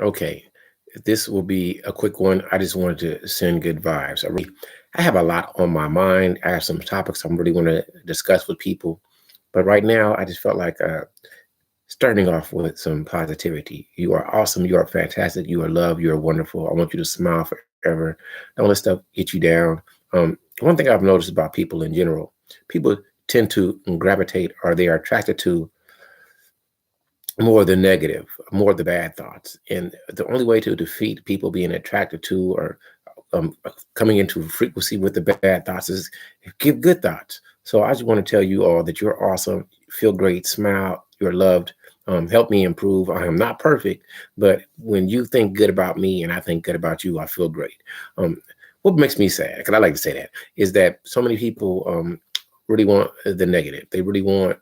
Okay, this will be a quick one. I just wanted to send good vibes. I have a lot on my mind. I have some topics I'm really want to discuss with people, but right now I just felt like starting off with some positivity. You are awesome. You are fantastic. You are loved. You are wonderful. I want you to smile forever. Don't let stuff get you down. One thing I've noticed about people in general, people tend to gravitate or they are attracted to more the negative, more the bad thoughts. And the only way to defeat people being attracted to or coming into frequency with the bad thoughts is give good thoughts. So I just want to tell you all that you're awesome, feel great, smile, you're loved. Help me improve. I am not perfect, but when you think good about me and I think good about you, I feel great. What makes me sad, because I like to say that, is that so many people really want the negative. They really want,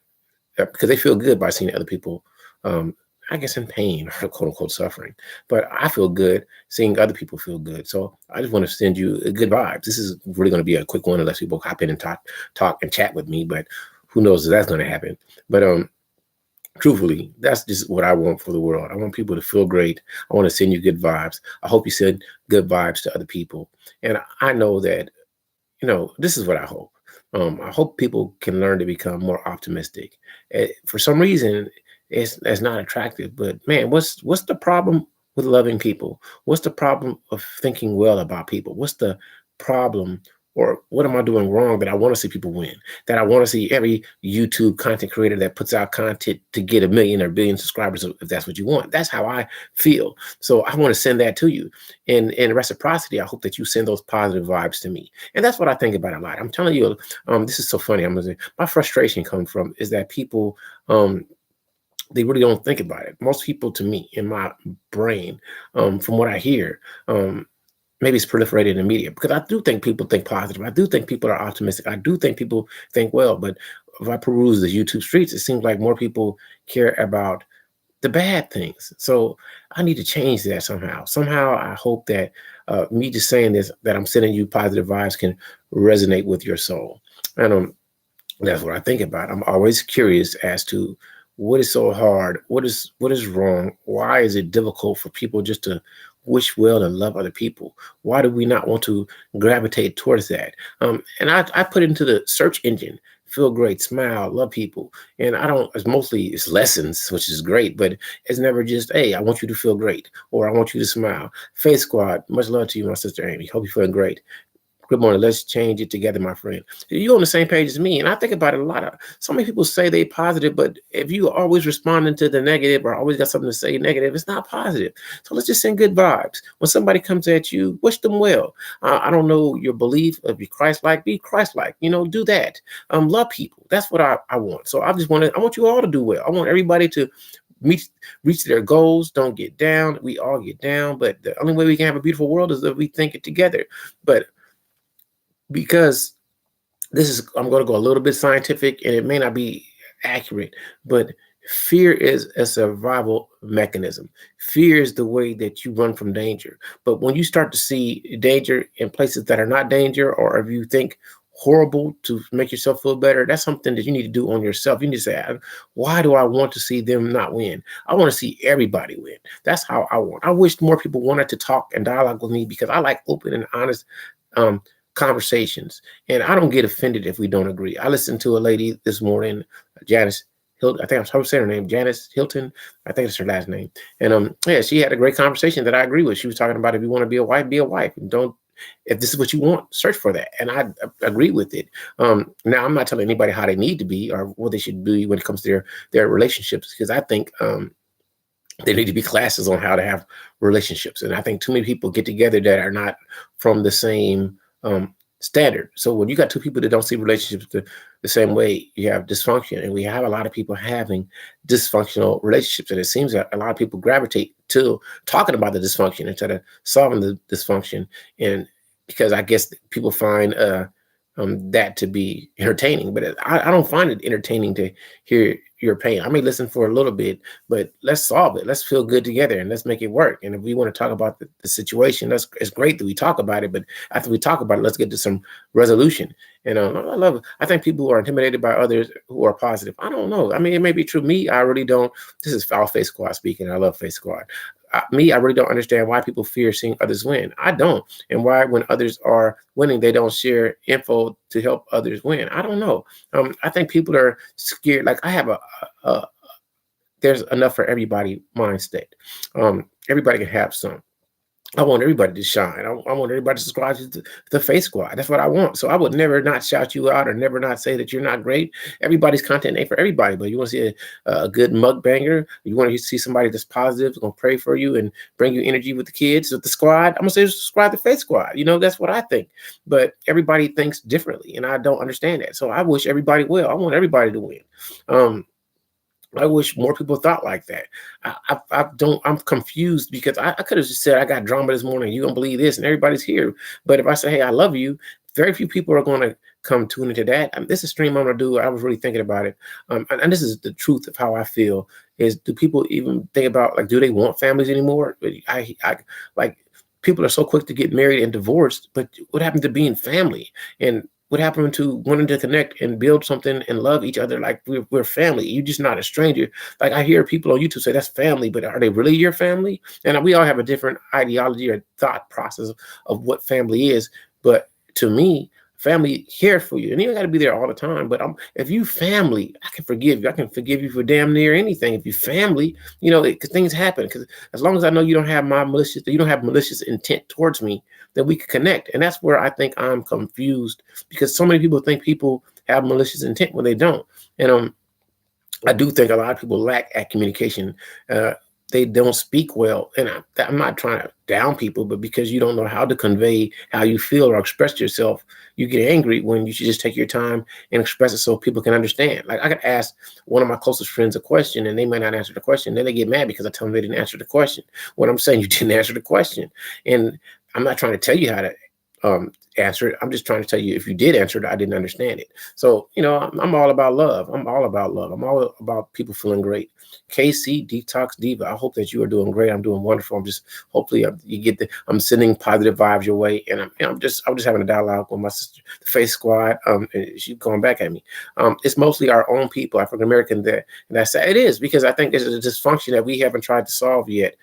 because they feel good by seeing other people um, I guess in pain or quote unquote suffering. But I feel good seeing other people feel good. So I just want to send you good vibes. This is really going to be a quick one unless people hop in and talk and chat with me. But who knows if that's going to happen. But truthfully, that's just what I want for the world. I want people to feel great. I want to send you good vibes. I hope you send good vibes to other people. And I know that, this is what I hope. I hope people can learn to become more optimistic. For some reason, it's not attractive. But man, what's the problem with loving people? What's the problem of thinking well about people? What's the problem, or what am I doing wrong that I want to see people win? That I want to see every YouTube content creator that puts out content to get a million or billion subscribers, if that's what you want. That's how I feel. So I want to send that to you. And in reciprocity, I hope that you send those positive vibes to me. And that's what I think about a lot. I'm telling you, this is so funny. I'm gonna say my frustration comes from is that people they really don't think about it. Most people, to me, in my brain, from what I hear, maybe it's proliferated in the media, because I do think people think positive. I do think people are optimistic. I do think people think well. But if I peruse the YouTube streets, it seems like more people care about the bad things. So I need to change that somehow. Somehow I hope that me just saying this, that I'm sending you positive vibes, can resonate with your soul. And that's what I think about. I'm always curious as to what is so hard, what is wrong, why is it difficult for people just to wish well and love other people? Why do we not want to gravitate towards that? And I put it into the search engine: feel great, smile, love people. And I don't, it's lessons, which is great, but it's never just, hey, I want you to feel great, or I want you to smile. Faith Squad, much love to you, my sister Amy. Hope you're feeling great. Good morning. Let's change it together, my friend. You're on the same page as me. And I think about it a lot. So many people say they positive, but if you always responding to the negative or always got something to say negative, it's not positive. So let's just send good vibes. When somebody comes at you, wish them well. I don't know your belief of be Christ-like, be Christ-like, do that. Love people. That's what I want. So I want you all to do well. I want everybody to reach their goals. Don't get down. We all get down, but the only way we can have a beautiful world is if we think it together. But because I'm going to go a little bit scientific and it may not be accurate, but fear is a survival mechanism. Fear is the way that you run from danger. But when you start to see danger in places that are not danger, or if you think horrible to make yourself feel better, that's something that you need to do on yourself. You need to say, why do I want to see them not win? I want to see everybody win. That's how I want. I wish more people wanted to talk and dialogue with me, because I like open and honest conversations, and I don't get offended if we don't agree. I listened to a lady this morning, Janice Hilton. I think I'm saying her name, Janice Hilton. I think it's her last name. And yeah, she had a great conversation that I agree with. She was talking about, if you want to be a wife, be a wife, and don't. If this is what you want, search for that. And I agree with it. Now, I'm not telling anybody how they need to be or what they should be when it comes to their relationships, because I think there need to be classes on how to have relationships. And I think too many people get together that are not from the same standard. So when you got two people that don't see relationships the same way, you have dysfunction. And we have a lot of people having dysfunctional relationships. And it seems that a lot of people gravitate to talking about the dysfunction instead of solving the dysfunction. And because I guess people find that to be entertaining, but I don't find it entertaining to hear your pain. I may listen for a little bit, but let's solve it. Let's feel good together and let's make it work. And if we want to talk about the situation, it's great that we talk about it, but after we talk about it, let's get to some resolution. And I love it. I think people who are intimidated by others who are positive, I don't know. I mean, it may be true. Me, I really don't. This is Foul Face Squad speaking. I love Face Squad. I really don't understand why people fear seeing others win. I don't. And why, when others are winning, they don't share info to help others win. I don't know. I think people are scared. Like I have a there's enough for everybody mindset. Everybody can have some. I want everybody to shine. I want everybody to subscribe to the Face Squad. That's what I want. So I would never not shout you out or never not say that you're not great. Everybody's content ain't for everybody, but you want to see a good mukbanger. You want to see somebody that's positive, going to pray for you and bring you energy with the kids, with the squad. I'm going to say subscribe to Face Squad. You know, that's what I think. But everybody thinks differently, and I don't understand that. So I wish everybody well. I want everybody to win. I wish more people thought like that. I'm confused because I could have just said, I got drama this morning. You don't believe this, and everybody's here. But if I say, hey, I love you, very few people are going to come tune into that. This is a stream I'm going to do. I was really thinking about it. And this is the truth of how I feel is, do people even think about, like, do they want families anymore? I like, people are so quick to get married and divorced, but what happened to being family? And what happened to wanting to connect and build something and love each other like we're family? You're just not a stranger. Like I hear people on YouTube say that's family, but are they really your family? And we all have a different ideology or thought process of what family is. But to me, family here for you. And you don't got to be there all the time. But if you family, I can forgive you. I can forgive you for damn near anything. If you family, you know, because things happen. Because as long as I know you don't have you don't have malicious intent towards me, then we can connect. And that's where I think I'm confused, because so many people think people have malicious intent when they don't. And I do think a lot of people lack at communication. They don't speak well. And I'm not trying to down people, but because you don't know how to convey how you feel or express yourself, you get angry when you should just take your time and express it so people can understand. Like I could ask one of my closest friends a question and they might not answer the question. Then they get mad because I tell them they didn't answer the question. What I'm saying, you didn't answer the question. And I'm not trying to tell you how to answer it. I'm just trying to tell you, if you did answer it, I didn't understand it. So, you know, I'm all about love. I'm all about love. I'm all about people feeling great. KC Detox Diva, I hope that you are doing great. I'm doing wonderful. I'm just, hopefully you get I'm sending positive vibes your way. And I'm just having a dialogue with my sister, the Face Squad. And she's going back at me. It's mostly our own people, African American, that, and I say it is, because I think there's a dysfunction that we haven't tried to solve yet.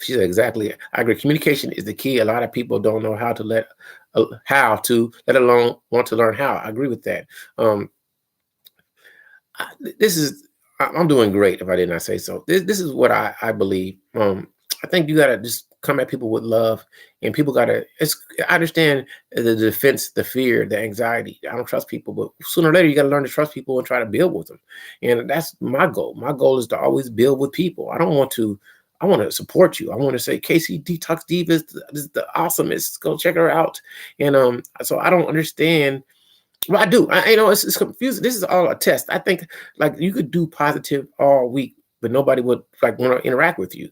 She said, exactly. I agree. Communication is the key. A lot of people don't know how to let alone want to learn how. I agree with that. I'm doing great, if I did not say so. This is what I believe. I think you got to just come at people with love, and people got to, I understand the defense, the fear, the anxiety. I don't trust people, but sooner or later you got to learn to trust people and try to build with them. And that's my goal. My goal is to always build with people. I want to support you. I want to say, Casey Detox Diva is the awesomest. Go check her out. And so I don't understand. Well, I do. It's confusing. This is all a test. I think like you could do positive all week, but nobody would like want to interact with you.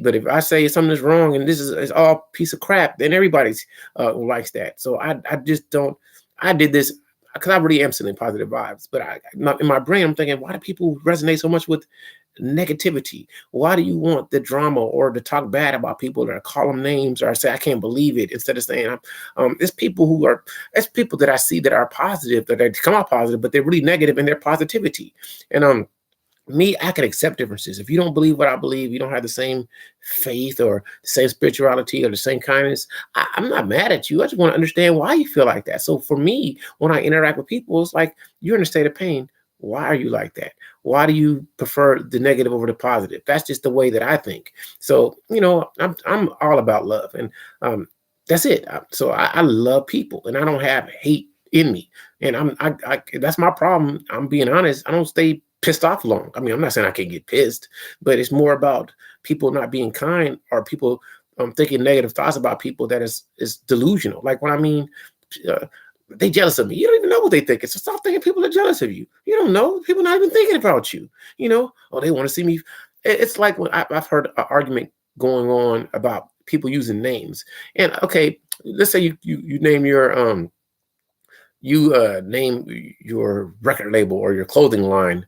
But if I say something is wrong and this is all piece of crap, then everybody's likes that. So I just don't. I did this because I really am sending positive vibes, but in my brain I'm thinking, why do people resonate so much with negativity? Why do you want the drama or to talk bad about people, or call them names, or say I can't believe it, instead of saying it's people that I see that are positive, that they come out positive, but they're really negative in their positivity. And me, I can accept differences. If you don't believe what I believe, you don't have the same faith or the same spirituality or the same kindness, I'm not mad at you. I just want to understand why you feel like that. So for me, when I interact with people, it's like, you're in a state of pain. Why are you like that? Why do you prefer the negative over the positive? That's just the way that I think. So, I'm all about love, and that's it. So I love people, and I don't have hate in me. And that's my problem. I'm being honest. I don't stay pissed off long. I mean, I'm not saying I can't get pissed, but it's more about people not being kind, or people thinking negative thoughts about people that is delusional. Like when I mean, they jealous of me. You don't even know what they think. So stop thinking people are jealous of you. You don't know. People not even thinking about you. Oh, they want to see me. It's like when I've heard an argument going on about people using names. And okay, let's say you name your name your record label or your clothing line,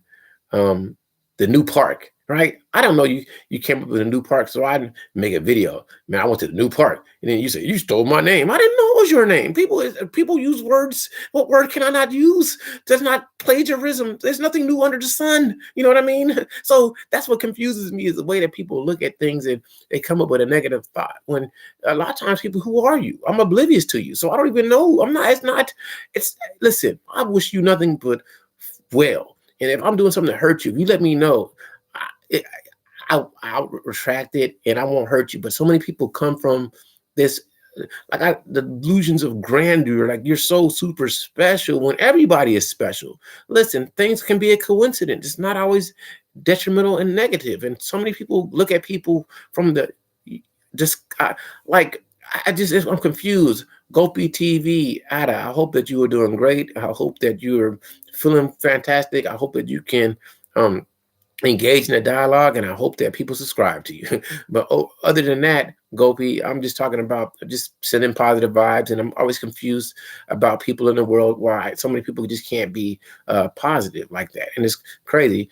the New Park. right? I don't know you came up with a new park, so I make a video. Man, I went to the new park, and then you said you stole my name. I didn't know it was your name. People use words. What word can I not use? That's not plagiarism. There's nothing new under the sun. You know what I mean? So that's what confuses me, is the way that people look at things and they come up with a negative thought. When a lot of times people, who are you? I'm oblivious to you, so I don't even know. I'm not. It's not. It's listen. I wish you nothing but well. And if I'm doing something that hurts you, if you let me know. I'll retract it and I won't hurt you. But so many people come from this, the delusions of grandeur, like you're so super special when everybody is special. Listen, things can be a coincidence. It's not always detrimental and negative. And so many people look at people from the I'm confused. Gopi TV, Ada, I hope that you are doing great. I hope that you're feeling fantastic. I hope that you can engage in a dialogue, and I hope that people subscribe to you. But other than that, Gopi, I'm just talking about just sending positive vibes, and I'm always confused about people in the world, why so many people just can't be positive like that, and it's crazy.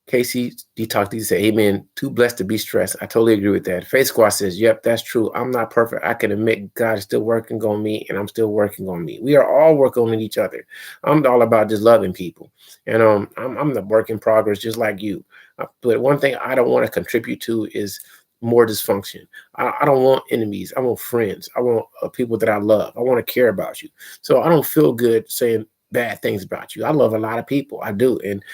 Casey Detox D say, amen. Too blessed to be stressed. I totally agree with that. Faith Squad says, yep, that's true. I'm not perfect. I can admit God is still working on me, and I'm still working on me. We are all working on each other. I'm all about just loving people. And I'm the work in progress, just like you. But one thing I don't want to contribute to is more dysfunction. I don't want enemies. I want friends. I want people that I love. I want to care about you. So I don't feel good saying bad things about you. I love a lot of people. I do. And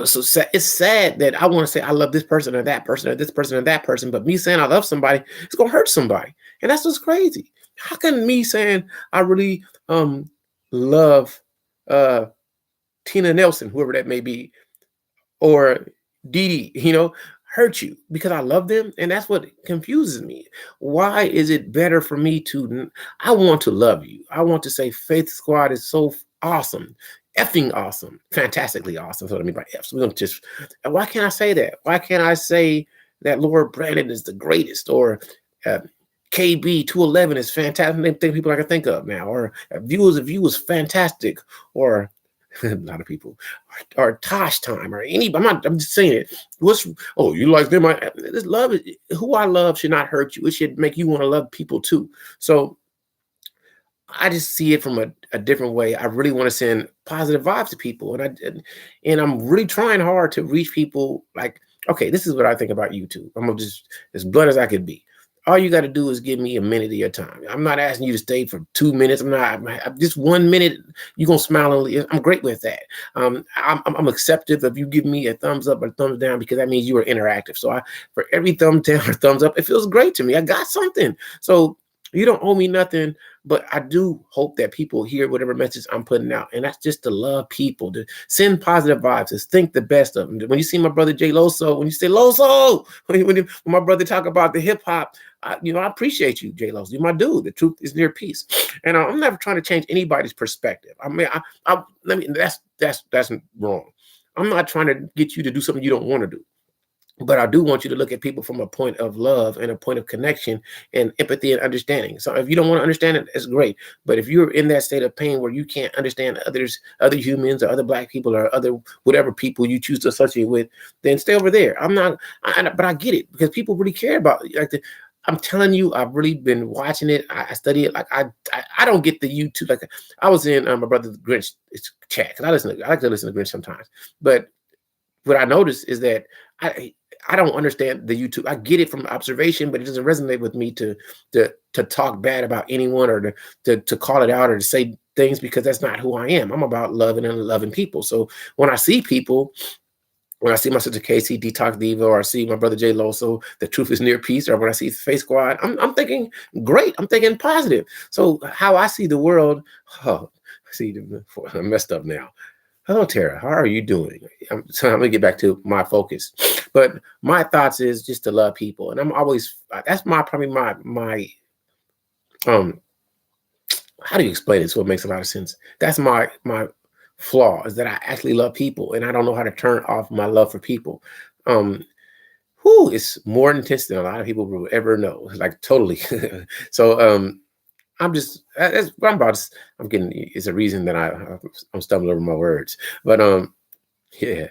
so it's sad that I want to say I love this person or that person or this person or that person, but me saying I love somebody, it's going to hurt somebody. And that's what's crazy. How can me saying I really love Tina Nelson, whoever that may be, or Dee Dee, hurt you because I love them? And that's what confuses me. Why is it better for me I want to love you. I want to say Faith Squad is so awesome. Effing awesome, fantastically awesome. So what I mean by F. So we don't just. Why can't I say that? Why can't I say that Lord Brandon is the greatest, or KB 211 is fantastic? Name people I can think of now, or View is fantastic, or a lot of people, or Tosh Time, or anybody. I'm just saying it. You like them? This love, who I love should not hurt you. It should make you want to love people too. So I just see it from a different way. I really want to send positive vibes to people. And I'm really trying hard to reach people. Like, okay, this is what I think about YouTube. I'm just as blunt as I could be. All you got to do is give me a minute of your time. I'm not asking you to stay for 2 minutes. I'm just 1 minute. You're going to smile. I'm great with that. I'm acceptive of you giving me a thumbs up or thumbs down, because that means you are interactive. So for every thumbs down or thumbs up, it feels great to me. I got something. So you don't owe me nothing, but I do hope that people hear whatever message I'm putting out. And that's just to love people, to send positive vibes, to think the best of them. When you see my brother Jay Loso, when you say Loso, when my brother talk about the hip hop, I appreciate you, Jay Loso. You're my dude. The truth is near peace. And I'm never trying to change anybody's perspective. That's wrong. I'm not trying to get you to do something you don't want to do. But I do want you to look at people from a point of love and a point of connection and empathy and understanding. So if you don't want to understand it, it's great. But if you're in that state of pain where you can't understand other humans or other Black people or other whatever people you choose to associate with, then stay over there. But I get it, because people really care about I'm telling you, I've really been watching it. I study it. Like I don't get the YouTube. Like I was in my brother Grinch chat, because I like to listen to Grinch sometimes. But what I noticed is that I don't understand the YouTube. I get it from observation, but it doesn't resonate with me to talk bad about anyone, or to call it out, or to say things, because that's not who I am. I'm about loving and loving people. So when I see people, when I see my sister Casey, Detox Diva, or I see my brother Jay Loso, the truth is near peace, or when I see Face Squad, I'm thinking great. I'm thinking positive. So how I see the world, I messed up now. Hello, Tara. How are you doing? I'm going to get back to my focus. But my thoughts is just to love people. And I'm always, that's probably my how do you explain it so it makes a lot of sense? That's my flaw, is that I actually love people, and I don't know how to turn off my love for people. It's more intense than a lot of people will ever know. Like totally. So that's what I'm about. I'm getting, it's a reason that I'm stumbling over my words. But Yeah.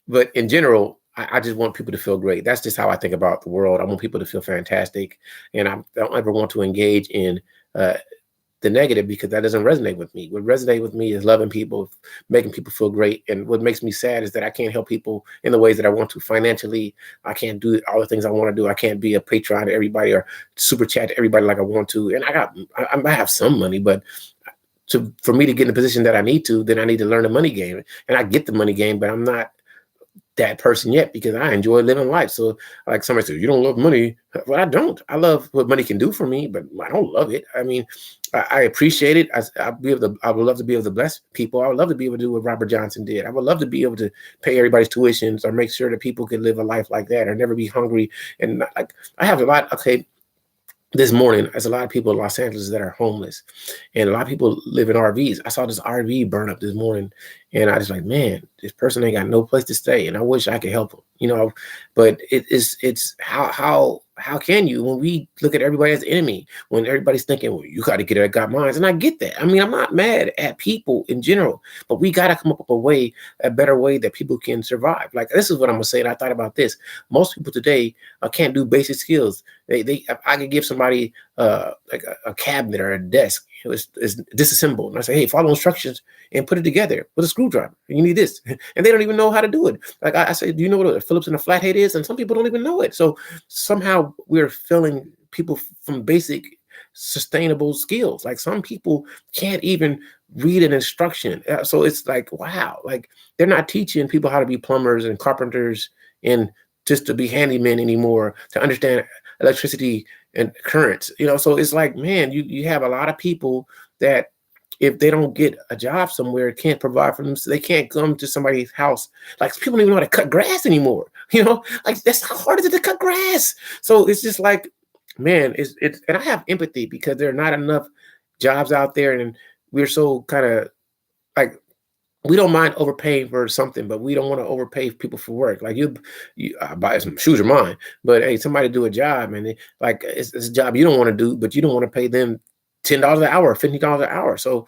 But in general, I just want people to feel great. That's just how I think about the world. I want people to feel fantastic, and I don't ever want to engage in uh, the negative because that doesn't resonate with me. What resonates with me is loving people, making people feel great. And what makes me sad is that I can't help people in the ways that I want to financially. I can't do all the things I want to do. I can't be a patron to everybody or super chat to everybody like I want to. And I have some money, but for me to get in the position that I need to, then I need to learn the money game. And I get the money game, but I'm not that person yet because I enjoy living life. So like somebody says, you don't love money. Well, I don't. I love what money can do for me, but I don't love it. I mean, I appreciate it. I would love to be able to bless people. I would love to be able to do what Robert Johnson did. I would love to be able to pay everybody's tuitions or make sure that people can live a life like that or never be hungry. And like, I have a lot. Okay. This morning, there's a lot of people in Los Angeles that are homeless, and a lot of people live in RVs. I saw this RV burn up this morning, and I was like, man, this person ain't got no place to stay, and I wish I could help them, you know. But it's how can you when we look at everybody as the enemy, when everybody's thinking, well, you got to get it, I got mine, and I get that. I mean, I'm not mad at people in general, but we got to come up with a better way that people can survive. Like this is what I'm gonna say. And I thought about this. Most people today can't do basic skills. I could give somebody like a cabinet or a desk. It's disassembled, and I say, hey, follow instructions and put it together with a screwdriver. You need this, and they don't even know how to do it. Like I say, do you know what a Phillips and a flathead is? And some people don't even know it. So somehow we're failing people from basic sustainable skills. Like some people can't even read an instruction. So it's like, wow, like they're not teaching people how to be plumbers and carpenters and just to be handymen anymore, to understand electricity and currents, you know. So it's like, man, you have a lot of people that if they don't get a job somewhere, can't provide for them, so they can't come to somebody's house. Like people don't even know how to cut grass anymore, you know. Like that's how hard is it to cut grass. So it's just like, man, it's and I have empathy because there are not enough jobs out there, and we're so kind of like, we don't mind overpaying for something, but we don't want to overpay people for work. Like you buy some shoes are mine, but hey, somebody do a job, and it's a job you don't want to do, but you don't want to pay them $10 an hour, $50 an hour. So,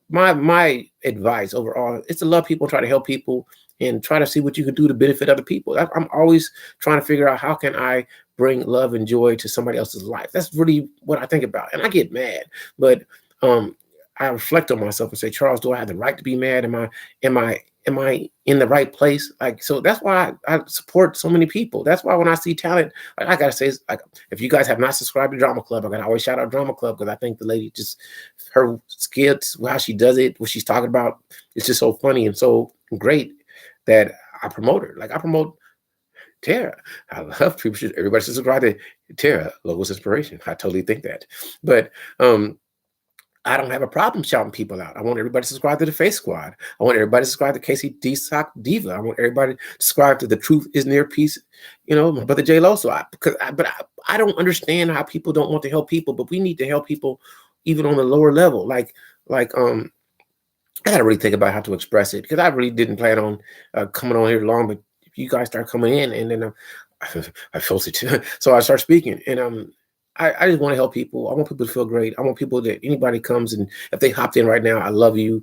my advice overall is to love people, try to help people, and try to see what you can do to benefit other people. I'm always trying to figure out how can I bring love and joy to somebody else's life. That's really what I think about, and I get mad, but I reflect on myself and say, Charles, do I have the right to be mad? Am I in the right place? Like, so that's why I support so many people. That's why when I see talent, like I gotta say, like if you guys have not subscribed to Dramaklub, I gotta always shout out Dramaklub because I think the lady just her skits, how she does it, what she's talking about, it's just so funny and so great that I promote her. Like I promote Tara. I love people. Everybody should subscribe to Tara, Logos Inspiration. I totally think that, but I don't have a problem shouting people out. I want everybody to subscribe to the Face Squad. I want everybody to subscribe to KCD Sock Diva. I want everybody to subscribe to The Truth Is Near Peace. You know, my brother J Lo. So I don't understand how people don't want to help people, but we need to help people even on the lower level. Like I gotta really think about how to express it because I really didn't plan on coming on here long, but if you guys start coming in and then I felt it too. So I start speaking and I just want to help people. I want people to feel great. I want people that anybody comes and if they hopped in right now, I love you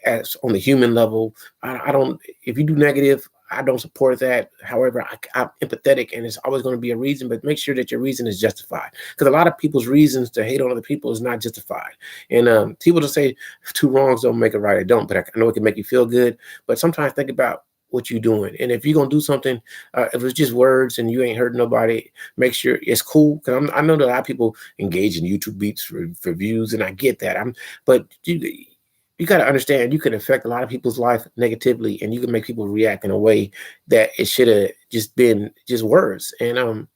as on the human level. I don't, if you do negative, I don't support that. However, I'm empathetic and it's always going to be a reason, but make sure that your reason is justified because a lot of people's reasons to hate on other people is not justified. And people just say two wrongs don't make it right. I don't, but I know it can make you feel good. But sometimes think about what you're doing. And if you're going to do something, if it's just words and you ain't hurting nobody, make sure it's cool. Because I know that a lot of people engage in YouTube beats for views, and I get that. But you got to understand you can affect a lot of people's life negatively, and you can make people react in a way that it should have just been just words. And I'm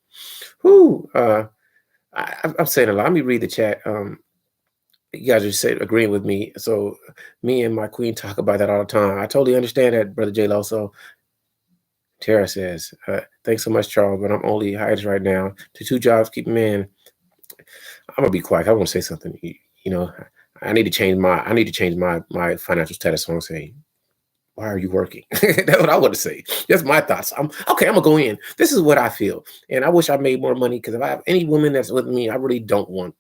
saying a lot. Let me read the chat. You guys are agreeing with me. So me and my queen talk about that all the time. I totally understand that, Brother J-Lo. So Tara says, thanks so much, Charles, but I'm only hired right now to 2 jobs, keep them in. I'm gonna be quiet. I want to say something. You know, I need to change my financial status. So I'm saying, why are you working? That's what I want to say. That's my thoughts. I'm gonna go in. This is what I feel. And I wish I made more money because if I have any woman that's with me, I really don't want,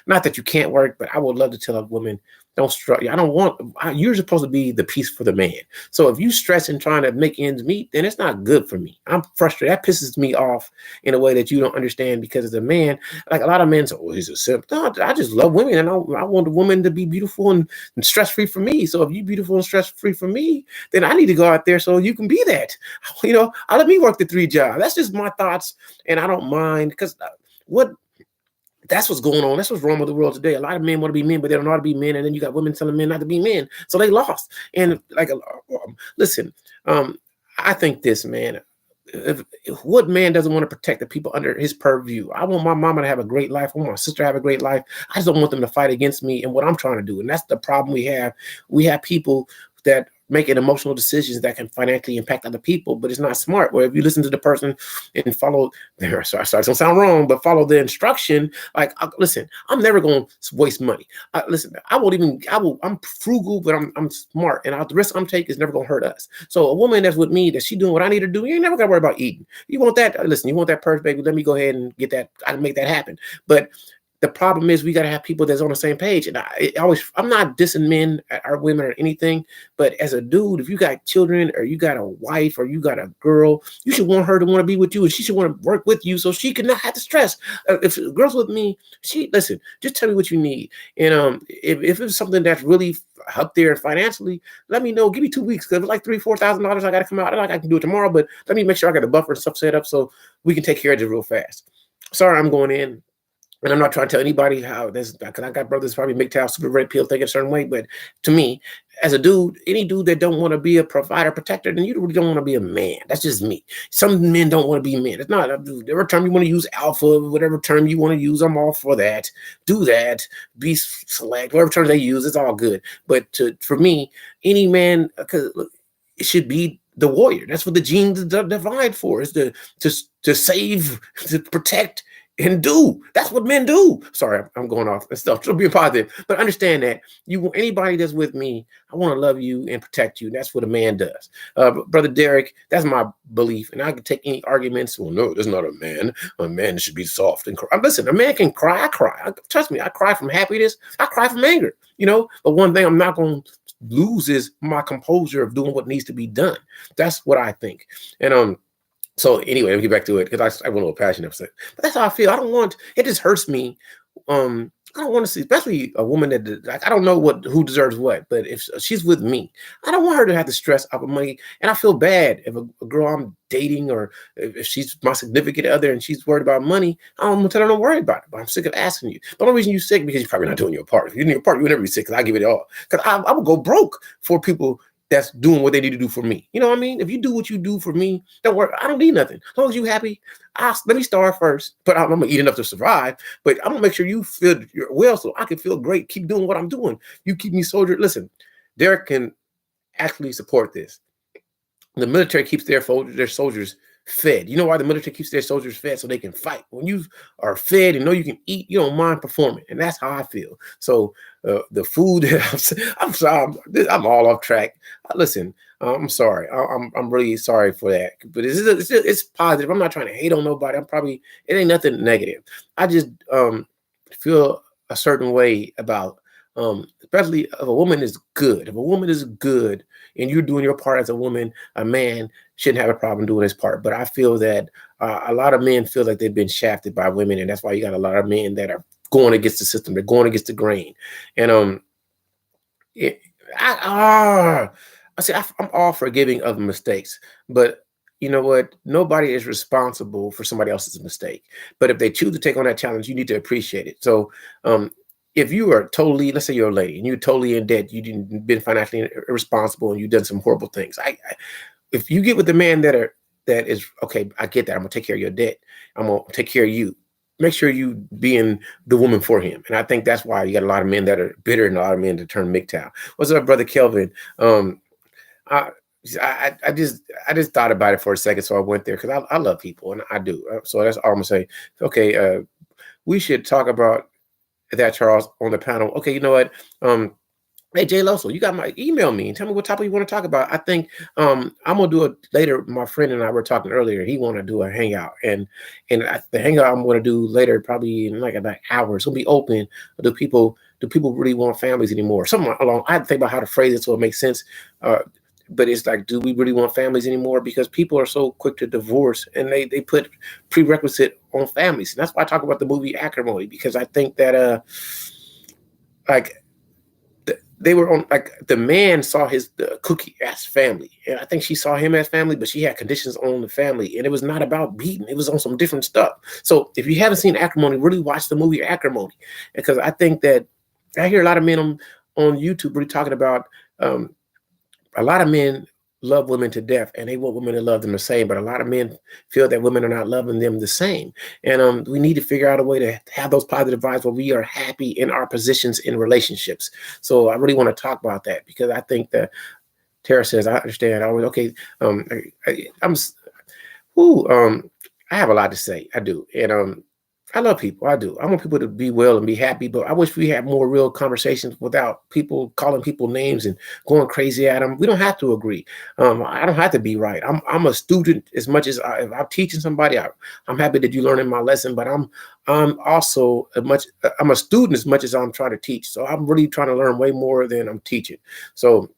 not that you can't work, but I would love to tell a woman, Don't stress. I don't want. You're supposed to be the piece for the man. So if you stress and trying to make ends meet, then it's not good for me. I'm frustrated. That pisses me off in a way that you don't understand, because as a man, like a lot of men say, "Oh, he's a simp." No, I just love women, and I want the woman to be beautiful and stress free for me. So if you're beautiful and stress free for me, then I need to go out there so you can be that. I'll let me work the 3 jobs. That's just my thoughts, and I don't mind, because that's what's going on. That's what's wrong with the world today. A lot of men want to be men, but they don't know how to be men. And then you got women telling men not to be men. So they lost. And listen, I think this, man, if what man doesn't want to protect the people under his purview? I want my mama to have a great life. I want my sister to have a great life. I just don't want them to fight against me and what I'm trying to do. And that's the problem we have. We have people that making emotional decisions that can financially impact other people, but it's not smart. Where if you listen to the person and follow their, sorry, it don't sound wrong, but follow the instruction. Like, listen, I'm never going to waste money. Listen, I'm frugal, but I'm smart, and the risk I'm taking is never going to hurt us. So a woman that's with me, that she doing what I need to do, you ain't never got to worry about eating. You want that? Listen, you want that purse, baby? Let me go ahead and get that. I can make that happen. But the problem is we got to have people that's on the same page. And I'm not dissing men or women or anything, but as a dude, if you got children or you got a wife or you got a girl, you should want her to want to be with you, and she should want to work with you so she can not have to stress. If a girl's with me, listen, just tell me what you need. And if it's something that's really up there financially, let me know. Give me 2 weeks, because it's like $3,000-$4,000. I got to come out. I can do it tomorrow, but let me make sure I got the buffer and stuff set up so we can take care of it real fast. Sorry, I'm going in. And I'm not trying to tell anybody how this, because I got brothers probably MGTOW, super red pill, think a certain way. But to me, as a dude, any dude that don't want to be a provider, protector, then you really don't want to be a man. That's just me. Some men don't want to be men. It's not whatever term you want to use, alpha, whatever term you want to use, I'm all for that. Do that. Be select, whatever terms they use, it's all good. But for me, any man, because it should be the warrior. That's what the genes are divide for, is to save, to protect, and do. That's what men do. Sorry, I'm going off and stuff. So be positive, but understand that anybody that's with me, I want to love you and protect you. That's what a man does. Brother Derek, that's my belief, and I can take any arguments. Well, no, there's not a man. A man should be soft and cry. Listen, a man can cry. I cry. Trust me, I cry from happiness. I cry from anger. But one thing I'm not going to lose is my composure of doing what needs to be done. That's what I think. And so anyway, let me get back to it, because I went a little passionate. But that's how I feel. It just hurts me. I don't want to see, especially a woman that, like, I don't know who deserves what, but if she's with me, I don't want her to have to stress out of money. And I feel bad if a girl I'm dating, or if she's my significant other and she's worried about money, I'm tell her don't worry about it. But I'm sick of asking you. The only reason you're sick because you're probably not doing your part. If you're doing your part, you would never be sick, because I give it all. Because I would go broke for people that's doing what they need to do for me. You know what I mean? If you do what you do for me, don't worry. I don't need nothing. As long as you happy, let me starve first. But I'm gonna eat enough to survive. But I'm gonna make sure you feel well, so I can feel great. Keep doing what I'm doing. You keep me soldier. Listen, Derek can actually support this. The military keeps their soldiers fed. You know why the military keeps their soldiers fed? So they can fight. When you are fed and know you can eat, you don't mind performing. And that's how I feel. So the food, I'm sorry, I'm all off track. Listen, I'm sorry. I'm really sorry for that. But it's positive. I'm not trying to hate on nobody. It ain't nothing negative. I just feel a certain way about, especially if a woman is good. If a woman is good and you're doing your part as a woman, a man shouldn't have a problem doing his part. But I feel that a lot of men feel like they've been shafted by women, and that's why you got a lot of men that are going against the system. They're going against the grain. And I'm all forgiving of mistakes, but you know what? Nobody is responsible for somebody else's mistake. But if they choose to take on that challenge, you need to appreciate it. So if you are totally, let's say you're a lady and you're totally in debt, you've been financially irresponsible and you've done some horrible things. If you get with the man that is, okay, I get that. I'm gonna take care of your debt. I'm gonna take care of you. Make sure you being the woman for him. And I think that's why you got a lot of men that are bitter and a lot of men that turn MGTOW. What's up, brother Kelvin? I just thought about it for a second, so I went there because I love people, and I do. So that's all I'm gonna say. Okay, we should talk about that, Charles, on the panel. Okay, you know what? Hey, Jay Loso, you got my email me and tell me what topic you want to talk about. I think I'm gonna do it later. My friend and I were talking earlier. He want to do a hangout, and the hangout I'm gonna do later, probably in like about hours. It'll be open to people do people really want families anymore? Something along, I had to think about how to phrase it so it makes sense. But it's like, do we really want families anymore? Because people are so quick to divorce, and they put prerequisite on families. And that's why I talk about the movie Acrimony, because I think that like they were on, like, the man saw the cookie as family, and I think she saw him as family, but she had conditions on the family, and it was not about beating. It was on some different stuff. So if you haven't seen Acrimony, really watch the movie Acrimony, because I think that I hear a lot of men on YouTube really talking about a lot of men love women to death, and they want women to love them the same, but a lot of men feel that women are not loving them the same. And we need to figure out a way to have those positive vibes where we are happy in our positions in relationships. So I really want to talk about that, because I think that Tara says, I understand. I was okay. I have a lot to say. I do. And I love people. I do. I want people to be well and be happy, but I wish we had more real conversations without people calling people names and going crazy at them. We don't have to agree. I don't have to be right. I'm a student as much as if I'm teaching somebody. I'm happy that you're learning my lesson, but I'm also I'm a student as much as I'm trying to teach. So I'm really trying to learn way more than I'm teaching. So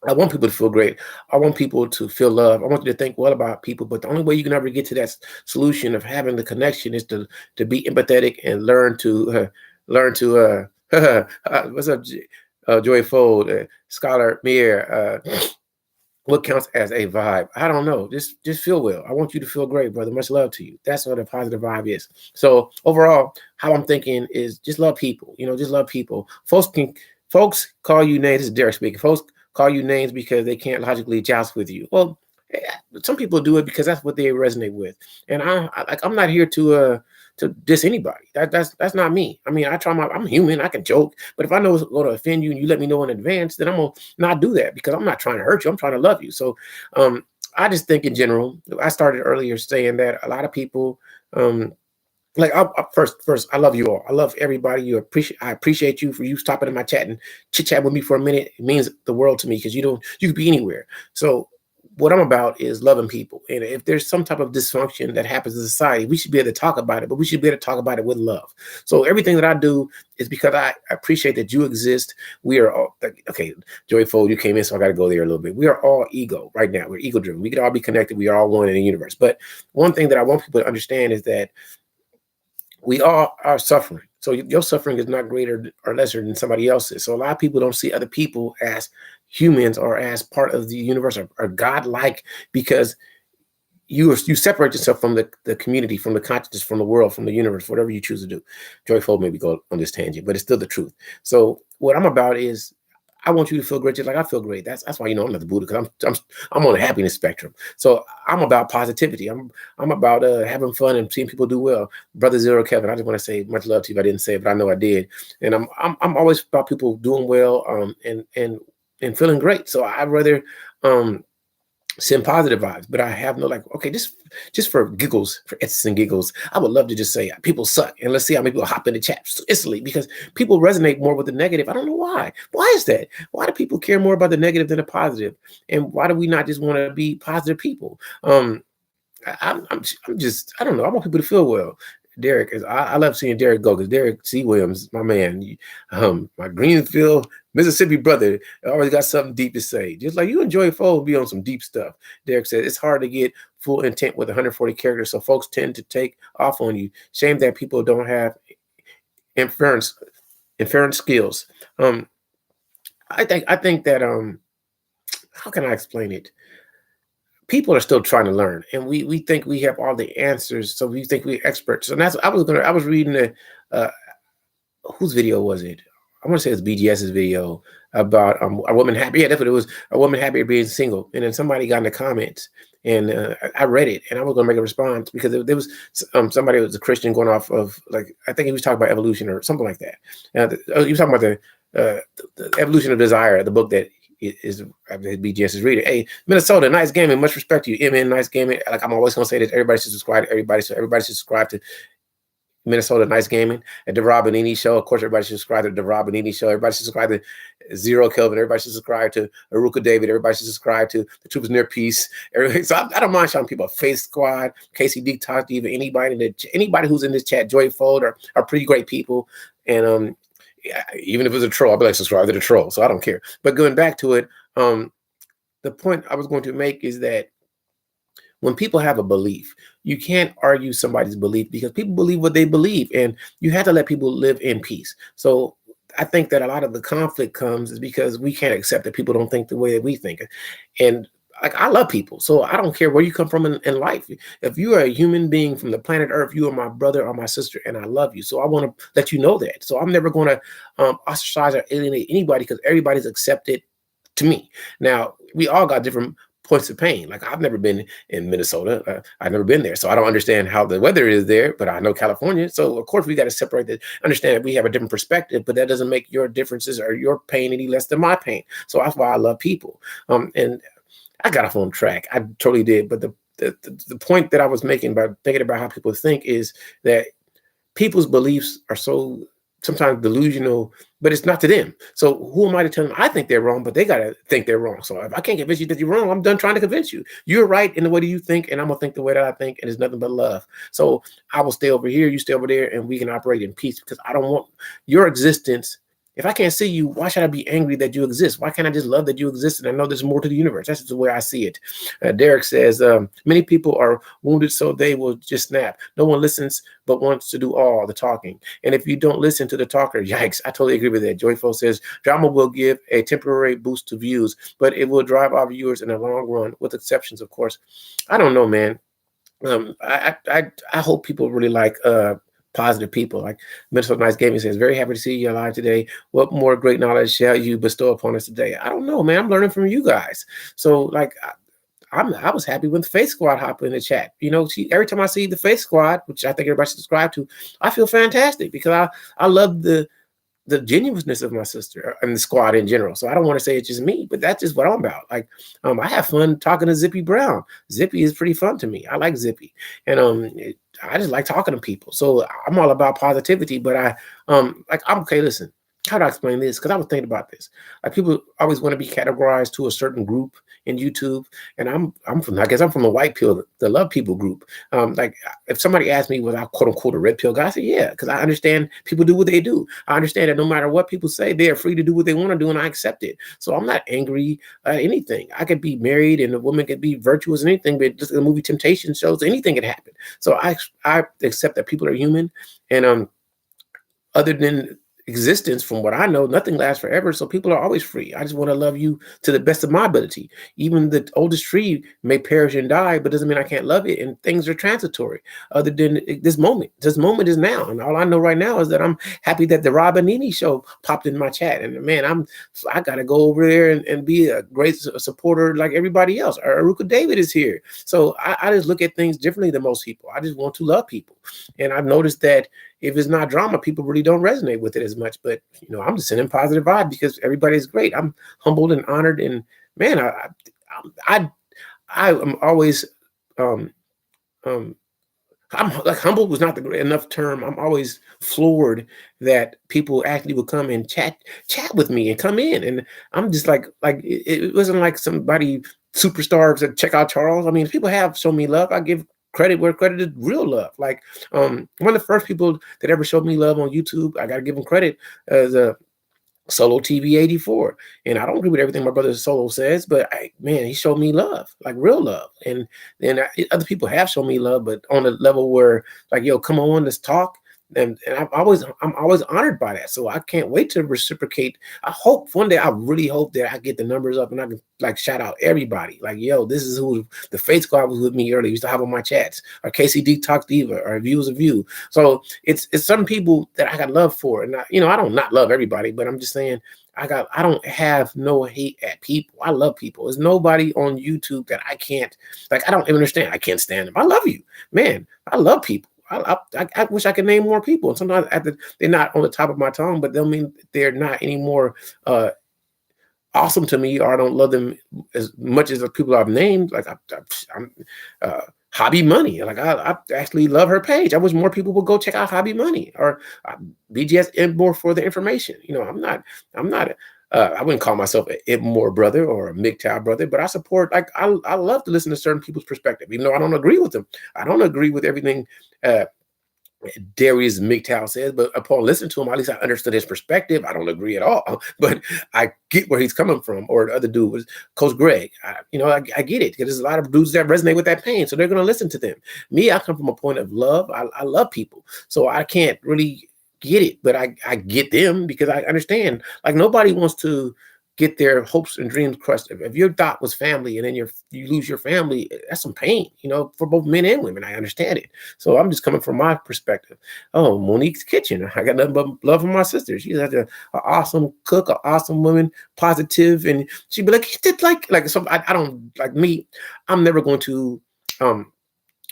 I want people to feel great. I want people to feel love. I want you to think well about people. But the only way you can ever get to that solution of having the connection is to be empathetic and learn to what's up, Joy Fold, Scholar Mir, what counts as a vibe? I don't know. Just feel well. I want you to feel great, brother. Much love to you. That's what a positive vibe is. So overall, how I'm thinking is just love people. Just love people. Folks call you names. This is Derek speaking. Folks call you names because they can't logically joust with you. Well, some people do it because that's what they resonate with. And I'm not here to diss anybody. That's not me. I mean, I'm human. I can joke, but if I know it's going to offend you and you let me know in advance, then I'm gonna not do that, because I'm not trying to hurt you. I'm trying to love you. So I just think in general, I started earlier saying that a lot of people like first, I love you all. I love everybody. I appreciate you for you stopping in my chat and chit chat with me for a minute. It means the world to me, because you could be anywhere. So what I'm about is loving people. And if there's some type of dysfunction that happens in society, we should be able to talk about it, but we should be able to talk about it with love. So everything that I do is because I appreciate that you exist. We are all, okay, Joy Fold, you came in, so I got to go there a little bit. We are all ego right now. We're ego driven. We could all be connected. We are all one in the universe. But one thing that I want people to understand is that we all are suffering. So your suffering is not greater or lesser than somebody else's. So a lot of people don't see other people as humans or as part of the universe or God-like, because you separate yourself from the community, from the consciousness, from the world, from the universe, whatever you choose to do. Joyful maybe go on this tangent, but it's still the truth. So what I'm about is I want you to feel great just like I feel great. That's why I'm not the Buddha, because I'm on the happiness spectrum. So I'm about positivity. I'm about having fun and seeing people do well. Brother Zero Kevin, I just want to say much love to you. I didn't say it, but I know I did. And I'm always about people doing well and feeling great. So I'd rather send positive vibes, but I have no okay, just for giggles, for instance and giggles, I would love to just say people suck, and let's see how many people hop in the chat instantly, because people resonate more with the negative. I don't know why. Why is that? Why do people care more about the negative than the positive? And why do we not just want to be positive people? I'm just, I don't know. I want people to feel well. Derek I love seeing Derek go, because Derek C. Williams, my man, my Greenfield, Mississippi brother, always got something deep to say. Just like you enjoy Fold, be on some deep stuff. Derek said it's hard to get full intent with 140 characters, so folks tend to take off on you. Shame that people don't have inference skills. I think that how can I explain it? People are still trying to learn, and we think we have all the answers, so we think we're experts. And that's I was reading whose video was it? I want to say it's BGS's video about a woman happy. Yeah, that's what it was. A woman happy being single. And then somebody got in the comments, and I read it, and I was going to make a response, because there was somebody who was a Christian going off of, like, I think he was talking about evolution or something like that. He was talking about the evolution of desire, the book that is BGS is reading. Hey, Minnesota, nice gaming. Much respect to you. MN, nice gaming. Like, I'm always going to say this. Everybody should subscribe to everybody. So everybody should subscribe to Minnesota Nice Gaming, at the Rob Benini Show. Of course, everybody should subscribe to the Rob Benini Show. Everybody should subscribe to Zero Kelvin. Everybody should subscribe to Aruka David. Everybody should subscribe to the Troops Near Peace. So I don't mind showing people. Face Squad, Casey Detox, even anybody who's in this chat, Joy Fold, are pretty great people. And Even if it's a troll, I'll be like, subscribe to the troll. So I don't care. But going back to it, the point I was going to make is that when people have a belief, you can't argue somebody's belief because people believe what they believe, and you have to let people live in peace. So I think that a lot of the conflict comes is because we can't accept that people don't think the way that we think. And like, I love people, so I don't care where you come from in life. If you are a human being from the planet Earth, you are my brother or my sister, and I love you. So I want to let you know that. So I'm never going to ostracize or alienate anybody because everybody's accepted to me. Now, we all got different points of pain. Like, I've never been in Minnesota. I've never been there. So I don't understand how the weather is there, but I know California. So of course we got to separate that, understand that we have a different perspective, but that doesn't make your differences or your pain any less than my pain. So that's why I love people. And I got off on track. I totally did. But the point that I was making by thinking about how people think is that people's beliefs are so sometimes delusional, but it's not to them. So who am I to tell them I think they're wrong, but they got to think they're wrong. So if I can't convince you that you're wrong, I'm done trying to convince you. You're right in the way that you think, and I'm going to think the way that I think, and it's nothing but love. So I will stay over here, you stay over there, and we can operate in peace because I don't want your existence. If I can't see you, why should I be angry that you exist? Why can't I just love that you exist and I know there's more to the universe? That's just the way I see it. Derek says, many people are wounded, so they will just snap. No one listens but wants to do all the talking. And if you don't listen to the talker, yikes, I totally agree with that. Joyful says, drama will give a temporary boost to views, but it will drive our viewers in the long run, with exceptions, of course. I don't know, man. I hope people really like positive people. Like Minnesota Nice Gaming says, very happy to see you alive today. What more great knowledge shall you bestow upon us today? I don't know, man. I'm learning from you guys. So like, I was happy when the Face Squad hopped in the chat. You know, every time I see the Face Squad, which I think everybody should subscribe to, I feel fantastic because I love the genuineness of my sister and the squad in general. So I don't want to say it's just me, but that's just what I'm about. Like, I have fun talking to Zippi Brown. Zippi is pretty fun to me. I like Zippi. And I just like talking to people. So I'm all about positivity, but I'm okay, listen, how do I explain this? Because I was thinking about this. Like, people always want to be categorized to a certain group in YouTube, and I'm from the white pill, the love people group. Like, if somebody asked me was I quote unquote a red pill guy, I say yeah, because I understand people do what they do. I understand that no matter what people say, they are free to do what they want to do, and I accept it. So I'm not angry at anything. I could be married, and a woman could be virtuous and anything, but just the movie Temptation shows anything could happen. So I accept that people are human, and other than existence, from what I know, nothing lasts forever, so people are always free. I just want to love you to the best of my ability. Even the oldest tree may perish and die, but doesn't mean I can't love it, and things are transitory. Other than this moment is now, and all I know right now is that I'm happy that the Rob Anini show popped in my chat, and man, I gotta go over there and be a great supporter like everybody else. Aruka David is here, so I just look at things differently than most people. I just want to love people, and I've noticed that if it's not drama, people really don't resonate with it as much. But I'm just sending positive vibe because everybody's great. I'm humbled and honored, and man, I am always I'm like, humbled was not the enough term. I'm always floored that people actually would come and chat with me and come in, and I'm just like it wasn't like somebody superstars that check out Charles. I mean, people have shown me love. I give credit where credit is real love. Like, one of the first people that ever showed me love on YouTube, I gotta give him credit, as a Solo TV 84. And I don't agree with everything my brother Solo says, but man, he showed me love, like real love. And then other people have shown me love, but on a level where like, yo, come on, let's talk. And I'm always honored by that. So I can't wait to reciprocate. I hope one day, I really hope that I get the numbers up and I can like shout out everybody. Like, yo, this is who the Faith Squad was with me earlier. Used to have on my chats, or KCD Talks Diva, or Views of View. So it's some people that I got love for. And I don't not love everybody, but I'm just saying I don't have no hate at people. I love people. There's nobody on YouTube that I can't, like, I don't even understand. I can't stand them. I love you, man. I love people. I wish I could name more people. And sometimes they're not on the top of my tongue, but they'll mean they're not any more awesome to me, or I don't love them as much as the people I've named. Like I'm Hobby Money. Like I actually love her page. I wish more people would go check out Hobby Money, or BGS more for the information. I'm not I wouldn't call myself an Ibmore brother or a MGTOW brother, but I support, like, I love to listen to certain people's perspective, even though I don't agree with them. I don't agree with everything Darius MGTOW says, but upon listening to him, at least I understood his perspective. I don't agree at all, but I get where he's coming from. Or the other dude was Coach Greg. I get it, because there's a lot of dudes that resonate with that pain, so they're going to listen to them. Me, I come from a point of love. I love people, so I can't really get it, but I get them because I understand. Like, nobody wants to get their hopes and dreams crushed. If your thought was family and then you lose your family, that's some pain, for both men and women. I understand it. So I'm just coming from my perspective. Oh, Monique's Kitchen. I got nothing but love for my sister. She's such an awesome cook, an awesome woman, positive, and she'd be like so I don't like me. I'm never going to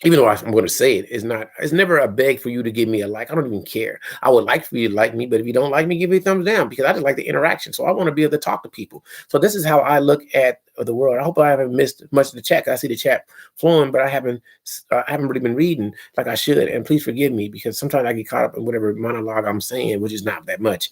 even though I'm going to say it's never a beg for you to give me a like. I don't even care. I would like for you to like me, but if you don't like me, give me a thumbs down, because I just like the interaction. So I want to be able to talk to people. So this is how I look at the world. I hope I haven't missed much of the chat. I see the chat flowing, but I haven't really been reading like I should. And please forgive me, because sometimes I get caught up in whatever monologue I'm saying, which is not that much.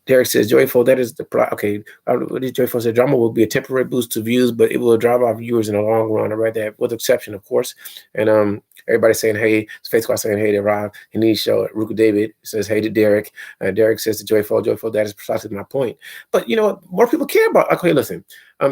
Derek says, Joyful, that is the okay. What did Joyful say? Drama will be a temporary boost to views, but it will drive off viewers in the long run. I read that, with exception, of course. And everybody saying, hey, Faith Squad saying, hey to Rob. And he show Ruka David says, hey to Derek. Derek says to Joyful, that is precisely my point. But you know what? More people care about. Okay, listen,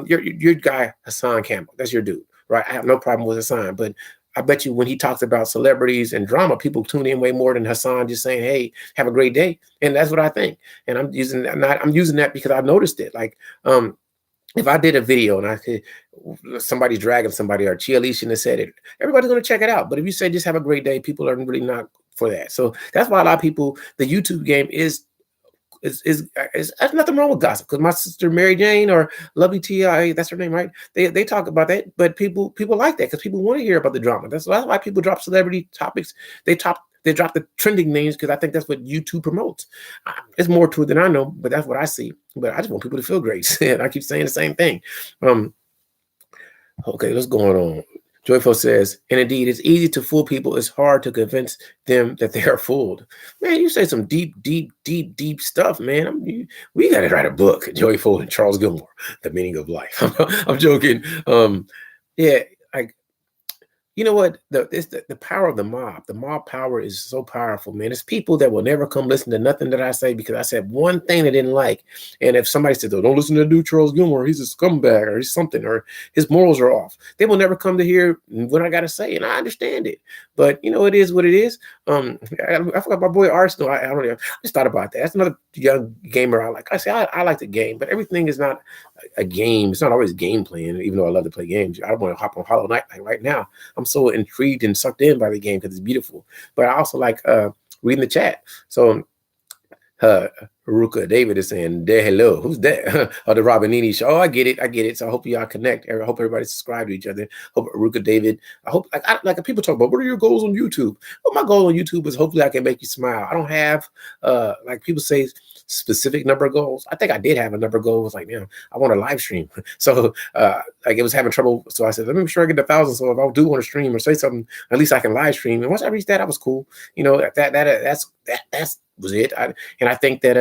your guy, Hassan Campbell, that's your dude, right? I have no problem with Hassan, but I bet you when he talks about celebrities and drama, people tune in way more than Hassan just saying, hey, have a great day. And that's what I think. And I'm using that because I noticed it. Like, if I did a video and somebody's dragging somebody, or Chia Lee shouldn't have said it, everybody's going to check it out. But if you say just have a great day, people are really not for that. So that's why a lot of people, the YouTube game is there's nothing wrong with gossip, because my sister Mary Jane, or Lovely T.I., that's her name, right? They talk about that, but people like that because people want to hear about the drama. That's why people drop celebrity topics. They drop the trending names, because I think that's what YouTube promotes. It's more to it than I know, but that's what I see. But I just want people to feel great. And I keep saying the same thing. Okay, what's going on? Joyful says, and indeed, it's easy to fool people. It's hard to convince them that they are fooled. Man, you say some deep stuff, man. We got to write a book, Joyful and Charles Gilmore, The Meaning of Life. I'm joking. Yeah, you know what? The power of the mob power is so powerful, man. It's people that will never come listen to nothing that I say because I said one thing they didn't like. And if somebody says, oh, don't listen to the dude Charles Gilmore, he's a scumbag, or he's something, or his morals are off, they will never come to hear what I got to say. And I understand it. But, it is what it is. I forgot my boy Arsenal. I don't know. I just thought about that. That's another young gamer I like. I say I like the game, but everything is not a game. It's not always game playing, even though I love to play games. I want to hop on Hollow Knight like right now. I'm so intrigued and sucked in by the game because it's beautiful. But I also like reading the chat. So Ruka David is saying, there, hello. Who's that? Oh, the Robinini show. Oh, I get it. So I hope y'all connect. I hope everybody subscribe to each other. Hope Ruka David. I hope like people talk about, what are your goals on YouTube? Well, my goal on YouTube is hopefully I can make you smile. I don't have like people say specific number of goals. I think I did have a number of goals. Like, I want to live stream. So like it was having trouble. So I said, let me make sure I get 1,000. So if I do want to stream or say something, at least I can live stream. And once I reached that, I was cool. That's was it. And I think that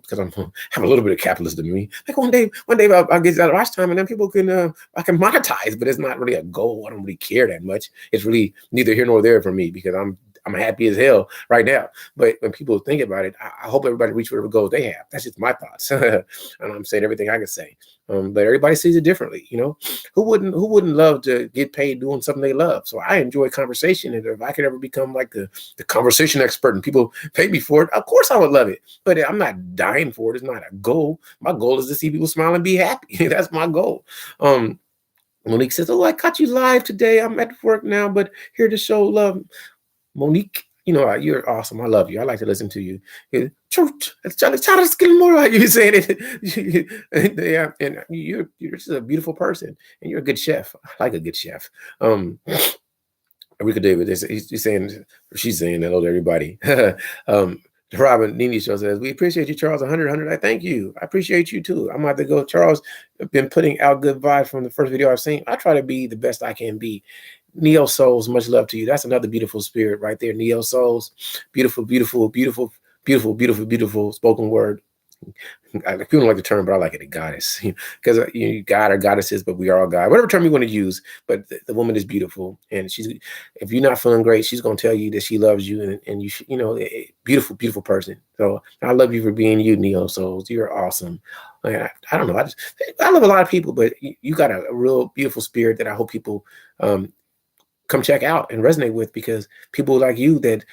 because I have a little bit of capitalism in me. Like one day I'll get that watch time, and then people can I can monetize. But it's not really a goal. I don't really care that much. It's really neither here nor there for me, because I'm happy as hell right now. But when people think about it, I hope everybody reach whatever goals they have. That's just my thoughts. And I'm saying everything I can say. But everybody sees it differently. Who wouldn't love to get paid doing something they love? So I enjoy conversation. And if I could ever become like the conversation expert and people pay me for it, of course I would love it. But I'm not dying for it. It's not a goal. My goal is to see people smile and be happy. That's my goal. Monique says, oh, I caught you live today. I'm at work now, but here to show love. Monique, you're awesome. I love you. I like to listen to you. Charles Gilmore, you saying it. Yeah, and you're just a beautiful person, and you're a good chef. I like a good chef. Rika David, she's saying hello to everybody. The Robin Nini show says, we appreciate you, Charles. 100. I thank you. I appreciate you too. I'm about to go. Charles, I've been putting out good vibes from the first video I've seen. I try to be the best I can be. Neo Souls, much love to you. That's another beautiful spirit right there. Neo Souls, beautiful spoken word. People don't like the term, but I like it, a goddess, because God or goddesses, but we are all God, whatever term you want to use. But the woman is beautiful, and if you're not feeling great, she's going to tell you that she loves you, and you should, beautiful, beautiful person. So I love you for being you, Neo Souls. You're awesome. I don't know. I love a lot of people, but you got a real beautiful spirit that I hope people come check out and resonate with, because people like you that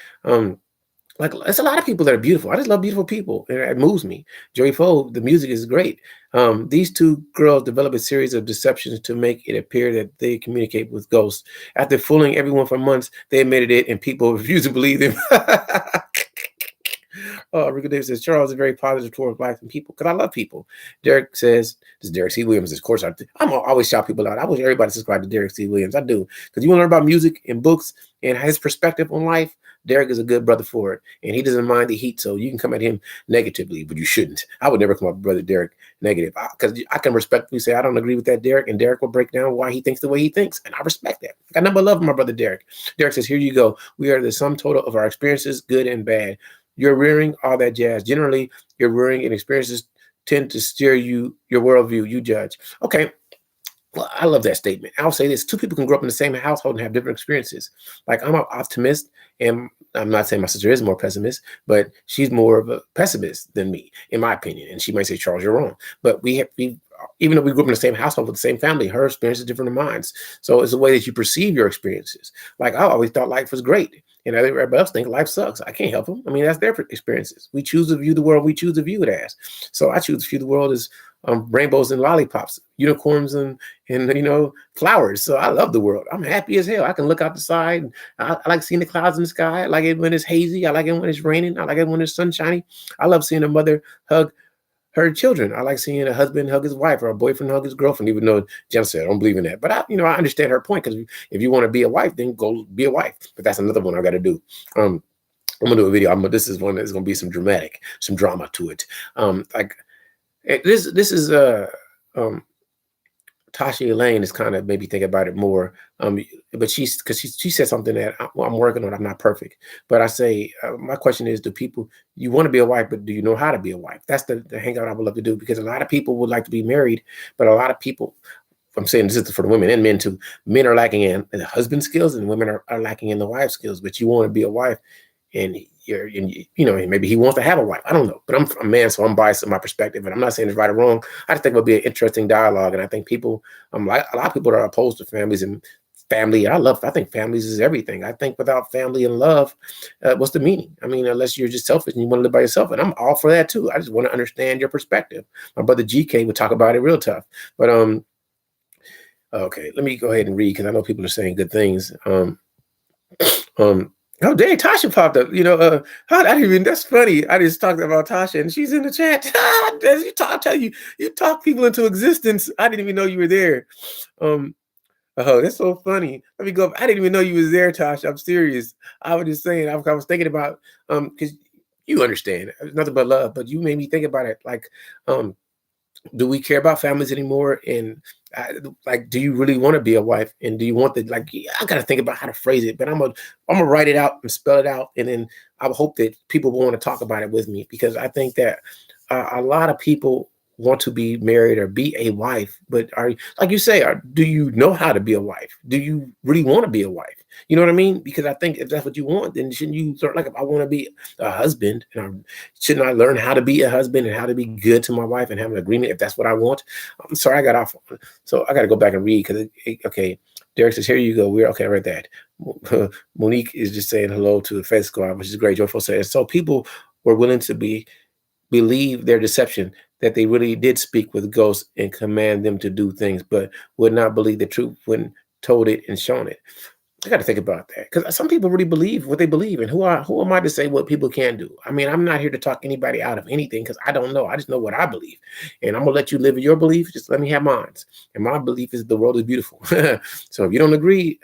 like, it's a lot of people that are beautiful. I just love beautiful people, and it moves me. Joey Foe, the music is great. These two girls develop a series of deceptions to make it appear that they communicate with ghosts. After fooling everyone for months, they admitted it, and people refuse to believe them. Rico Davis says, Charles is very positive towards Black people, because I love people. Derek says, this is Derek C. Williams. Of course, I'm always shout people out. I wish everybody subscribe to Derek C. Williams. I do. Because you want to learn about music and books and his perspective on life. Derek is a good brother for it, and he doesn't mind the heat, so you can come at him negatively, but you shouldn't. I would never come at brother Derek negative, because I can respectfully say I don't agree with that, Derek, and Derek will break down why he thinks the way he thinks, and I respect that. I got number love for my brother Derek. Derek says, here you go. We are the sum total of our experiences, good and bad. Your rearing, all that jazz. Generally, your rearing and experiences tend to steer you, your worldview, you judge. Okay. Well, I love that statement. I'll say this. Two people can grow up in the same household and have different experiences. Like, I'm an optimist, and I'm not saying my sister is more pessimist, but she's more of a pessimist than me, in my opinion. And she might say, Charles, you're wrong. But we even though we grew up in the same household with the same family, her experience is different than mine. So it's the way that you perceive your experiences. Like, I always thought life was great, and everybody else think life sucks. I can't help them. I mean, that's their experiences. We choose to view the world we choose to view it as. So I choose to view the world as rainbows and lollipops, unicorns and flowers. So I love the world. I'm happy as hell. I can look out the side. I like seeing the clouds in the sky. I like it when it's hazy. I like it when it's raining. I like it when it's sunshiny. I love seeing a mother hug her children. I like seeing a husband hug his wife, or a boyfriend hug his girlfriend, even though Jen said, I don't believe in that. But I understand her point, because if you want to be a wife, then go be a wife. But that's another one I got to do. I'm gonna do a video. This is one that's gonna be some drama to it. This is Tasha Elaine is kind of maybe thinking about it more. But she said something that I'm working on. I'm not perfect, but I say my question is: you want to be a wife, but do you know how to be a wife? That's the hangout I would love to do, because a lot of people would like to be married, but a lot of people. I'm saying this is for the women and men too. Men are lacking in the husband skills, and women are lacking in the wife skills. But you want to be a wife, and maybe he wants to have a wife. I don't know, but I'm a man, so I'm biased in my perspective, and I'm not saying it's right or wrong. I just think it would be an interesting dialogue, and I think people, like a lot of people are opposed to families and family. I think families is everything. I think without family and love, what's the meaning? I mean, unless you're just selfish and you want to live by yourself, and I'm all for that too. I just want to understand your perspective. My brother GK would talk about it real tough, but okay, let me go ahead and read, because I know people are saying good things. Oh, dang, Tasha popped up. That's funny. I just talked about Tasha, and she's in the chat. You talk people into existence. I didn't even know you were there. Oh, that's so funny. Let me go. I didn't even know you was there, Tasha. I'm serious. I was just saying, I was thinking about, because you understand, nothing but love, but you made me think about it. Like, do we care about families anymore? And do you really want to be a wife? And do you want I got to think about how to phrase it, but I'm gonna write it out and spell it out. And then I hope that people will want to talk about it with me, because I think that a lot of people want to be married or be a wife, but like you say, do you know how to be a wife? Do you really want to be a wife? You know what I mean? Because I think if that's what you want, then shouldn't you sort of, like, if I want to be a husband, shouldn't I learn how to be a husband and how to be good to my wife and have an agreement if that's what I want? I'm sorry, I got off. So I got to go back and read, because okay. Derek says, here you go. I read that. Monique is just saying hello to the Fed Squad, which is great. Joyful says, so people were willing to believe their deception, that they really did speak with ghosts and command them to do things, but would not believe the truth when told it and shown it. I got to think about that, because some people really believe what they believe, and who am I to say what people can do? I mean, I'm not here to talk anybody out of anything, because I don't know. I just know what I believe, and I'm gonna let you live your belief. Just let me have mine, and my belief is the world is beautiful. So if you don't agree,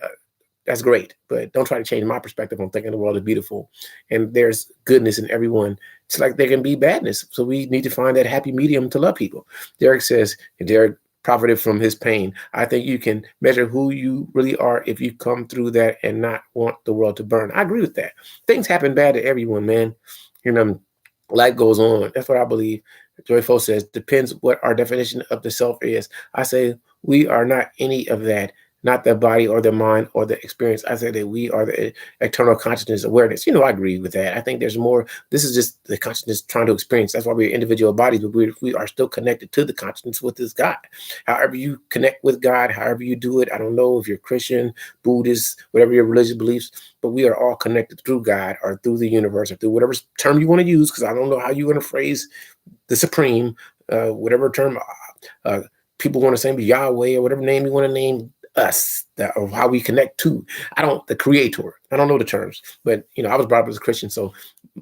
that's great, but don't try to change my perspective on thinking the world is beautiful, and there's goodness in everyone. It's like there can be badness, so we need to find that happy medium to love people. Derek says, and Derek profited from his pain. I think you can measure who you really are if you come through that and not want the world to burn. I agree with that. Things happen bad to everyone, man. Life goes on. That's what I believe. Joyful says, depends what our definition of the self is. I say we are not any of that, not the body or the mind or the experience. I say that we are the eternal consciousness awareness. I agree with that. I think there's more. This is just the consciousness trying to experience. That's why we're individual bodies, but we are still connected to the consciousness with this God. However you connect with God, however you do it, I don't know if you're Christian, Buddhist, whatever your religious beliefs, but we are all connected through God or through the universe or through whatever term you want to use, because I don't know how you're going to phrase the supreme, whatever term people want to say, Yahweh or whatever name you want to name us, or how we connect to. The creator. I don't know the terms, but I was brought up as a Christian, so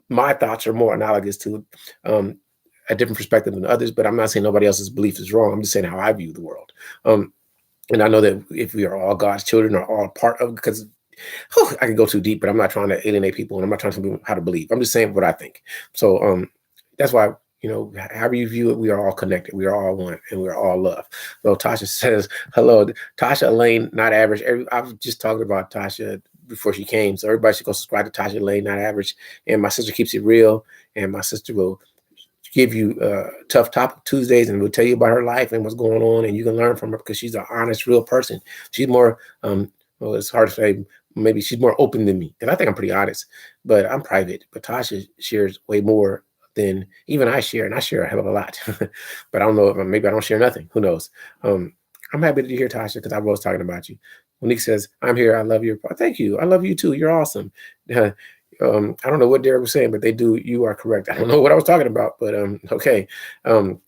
my thoughts are more analogous to a different perspective than others. But I'm not saying nobody else's belief is wrong. I'm just saying how I view the world. And I know that if we are all God's children, or all part of, because I can go too deep, but I'm not trying to alienate people, and I'm not trying to tell people how to believe. I'm just saying what I think. So that's why, however you view it, we are all connected. We are all one, and we are all love. So Tasha says, hello, Tasha Lane, not average. I was just talking about Tasha before she came. So everybody should go subscribe to Tasha Lane, not average. And my sister keeps it real. And my sister will give you Tough Topic Tuesdays, and will tell you about her life and what's going on. And you can learn from her because she's an honest, real person. She's more, well, it's hard to say, maybe she's more open than me. And I think I'm pretty honest, but I'm private. But Tasha shares way more than even I share, and I share a hell of a lot. But I don't know, maybe I don't share nothing. Who knows? I'm happy to hear, Tasha, because I was talking about you. Monique says, I'm here. I love you. Thank you. I love you too. You're awesome. I don't know what Derek was saying, but they do. You are correct. I don't know what I was talking about, but okay.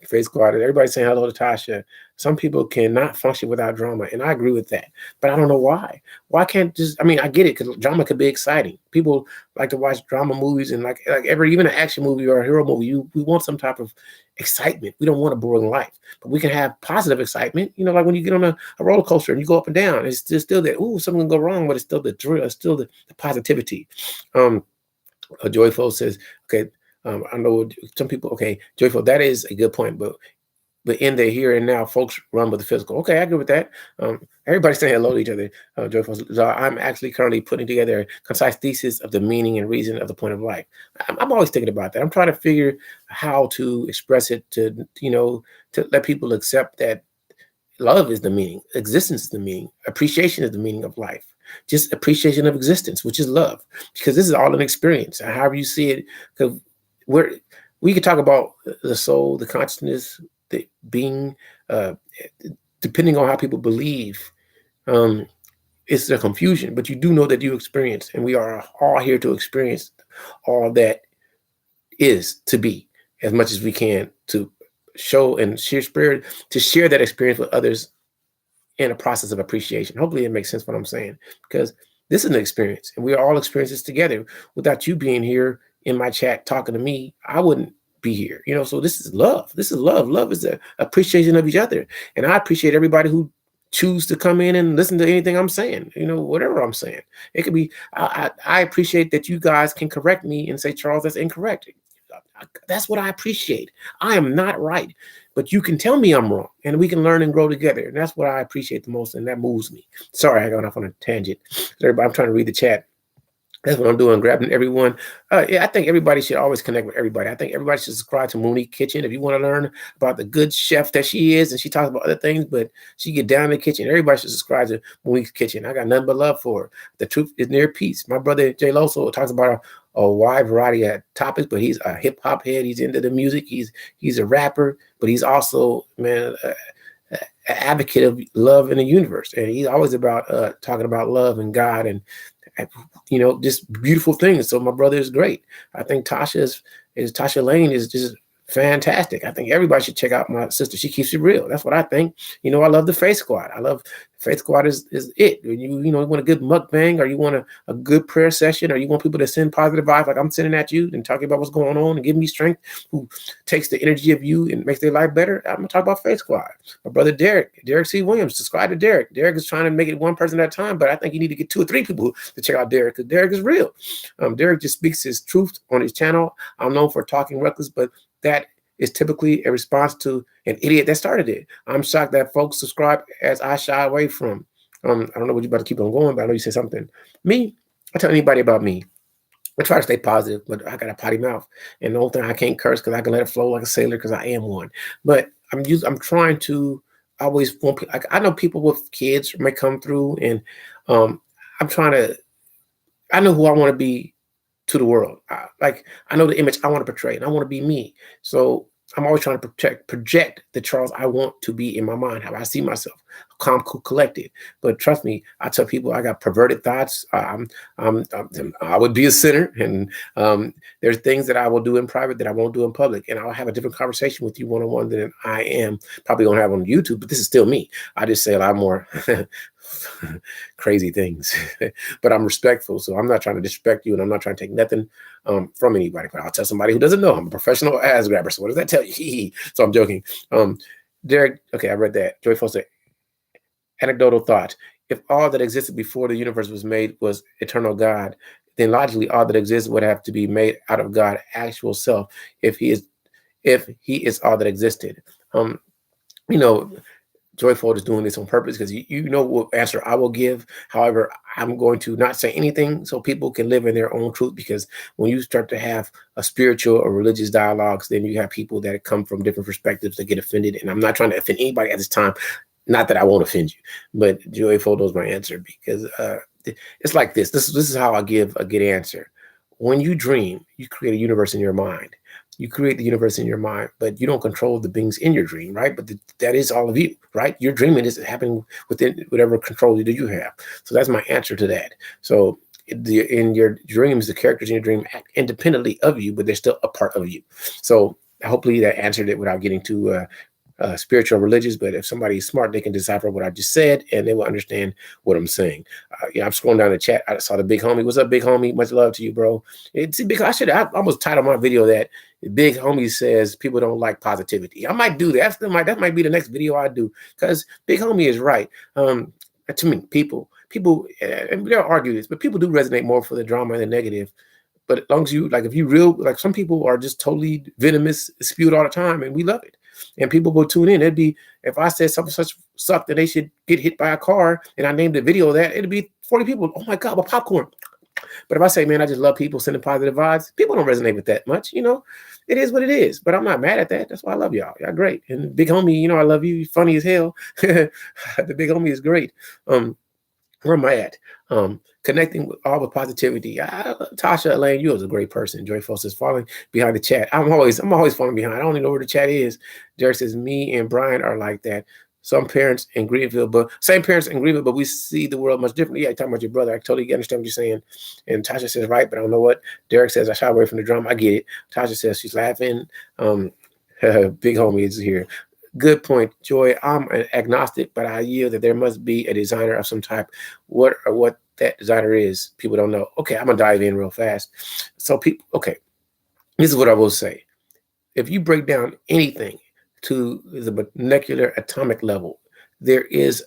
Face Squad, everybody's saying hello to Tasha. Some people cannot function without drama, and I agree with that. But I don't know why. Why can't just? I get it, because drama could be exciting. People like to watch drama movies, and like even an action movie or a hero movie. We want some type of excitement. We don't want a boring life, but we can have positive excitement. Like when you get on a roller coaster and you go up and down, it's still that, ooh, something can go wrong, but it's still the thrill, it's still the positivity. Joyful says, okay, I know some people, okay, Joyful, that is a good point, but in the here and now, folks run with the physical. Okay, I agree with that. Everybody's saying hello to each other. Joyful, so I'm actually currently putting together a concise thesis of the meaning and reason of the point of life. I'm always thinking about that. I'm trying to figure how to express it to let people accept that love is the meaning, existence is the meaning, appreciation is the meaning of life. Just appreciation of existence, which is love, because this is all an experience. However you see it, because we could talk about the soul, the consciousness, the being, depending on how people believe. It's a confusion, but you do know that you experience, and we are all here to experience all that is to be, as much as we can, to show and share spirit, to share that experience with others in a process of appreciation. Hopefully it makes sense what I'm saying, because this is an experience, and we are all experiencing this together. Without you being here in my chat talking to me, I wouldn't be here. So this is love. This is love. Love is the appreciation of each other. And I appreciate everybody who choose to come in and listen to anything I'm saying, whatever I'm saying. It could be, I appreciate that you guys can correct me and say, Charles, that's incorrect. That's what I appreciate. I am not right, but you can tell me I'm wrong, and we can learn and grow together. And that's what I appreciate the most, and that moves me. Sorry, I got off on a tangent. Everybody, I'm trying to read the chat. That's what I'm doing, grabbing everyone. Yeah, I think everybody should always connect with everybody. I think everybody should subscribe to Monique Kitchen if you want to learn about the good chef that she is, and she talks about other things, but she get down in the kitchen. Everybody should subscribe to Monique's Kitchen. I got nothing but love for her. The truth is near peace. My brother Jay Loso talks about a wide variety of topics, but he's a hip hop head. He's into the music. He's a rapper, but he's also, man, an advocate of love in the universe, and he's always about talking about love and God and just beautiful things. So my brother is great. I think Tasha Lane is just fantastic. I think everybody should check out my sister. She keeps it real. That's what I think. I love the Faith Squad. I love Faith Squad is it. You want a good mukbang, or you want a good prayer session, or you want people to send positive vibes like I'm sending at you and talking about what's going on and giving me strength, who takes the energy of you and makes their life better. I'm gonna talk about Faith Squad. My brother Derek C. Williams, subscribe to Derek. Derek is trying to make it one person at a time, but I think you need to get 2 or 3 people to check out Derek, because Derek is real. Derek just speaks his truth on his channel. I'm known for talking reckless, but that is typically a response to an idiot that started it. I'm shocked that folks subscribe as I shy away from. I don't know what you're about to keep on going, but I know you said something. Me, I tell anybody about me. I try to stay positive, but I got a potty mouth, and the only thing I can't curse because I can let it flow like a sailor because I am one. But I'm trying to always want. Like, I know people with kids may come through, and um, I'm trying to. I know who I want to be to the world. I know the image I want to portray, and I want to be me. So I'm always trying to project the Charles I want to be in my mind, how I see myself, calm, cool, collected. But trust me, I tell people I got perverted thoughts. I would be a sinner, and there's things that I will do in private that I won't do in public, and I'll have a different conversation with you one-on-one than I am probably gonna have on YouTube. But this is still me. I just say a lot more crazy things, but I'm respectful, so I'm not trying to disrespect you, and I'm not trying to take nothing from anybody. But I'll tell somebody who doesn't know I'm a professional ass grabber. So what does that tell you? So I'm joking. Derek, okay, I read that. Joy Foster, anecdotal thought. If all that existed before the universe was made was eternal God, then logically all that exists would have to be made out of God's actual self if he is all that existed. You know, Joyful is doing this on purpose because you know what answer I will give. However, I'm going to not say anything so people can live in their own truth, because when you start to have a spiritual or religious dialogues, then you have people that come from different perspectives that get offended. And I'm not trying to offend anybody at this time. Not that I won't offend you, but Joyful knows my answer, because it's like this. This is how I give a good answer. When you dream, you create a universe in your mind. You create the universe in your mind, but you don't control the beings in your dream, right? But that is all of you, right? Your dreaming is happening within whatever control that you have. So that's my answer to that. So in your dreams, the characters in your dream act independently of you, but they're still a part of you. So hopefully that answered it without getting too spiritual or religious. But if somebody's smart, they can decipher what I just said, and they will understand what I'm saying. I'm scrolling down the chat. I saw the big homie. What's up, big homie? Much love to you, bro. It's big. I almost titled my video that big homie says people don't like positivity. I might do that. That might be the next video I do, because big homie is right. To me, people, and they'll argue this, but people do resonate more for the drama and the negative. But as long as you, like, if you real, like, some people are just totally venomous, spewed all the time, and we love it. And people will tune in. It'd be, if I said something such sucked that they should get hit by a car, and I named the video of that, it'd be 40 people. Oh my God, with popcorn. But if I say, man, I just love people sending positive vibes, people don't resonate with that much. It is what it is. But I'm not mad at that. That's why I love y'all. Y'all great. And big homie, I love you. You're funny as hell. The big homie is great. Where am I at? Connecting with all with positivity. Tasha Elaine, you was a great person. Joy Foster is falling behind the chat. I'm always falling behind. I don't even know where the chat is. Derek says, me and Brian are like that. Some parents in Greenville, but same parents in Greenville, but we see the world much differently. Yeah, talking about your brother. I totally understand what you're saying. And Tasha says, right, but I don't know what. Derek says, I shy away from the drama. I get it. Tasha says she's laughing. Big homie is here. Good point, Joy. I'm an agnostic, but I yield that there must be a designer of some type. What that designer is, people don't know. Okay, I'm gonna dive in real fast. So people, okay, this is what I will say. If you break down anything to the molecular atomic level, there is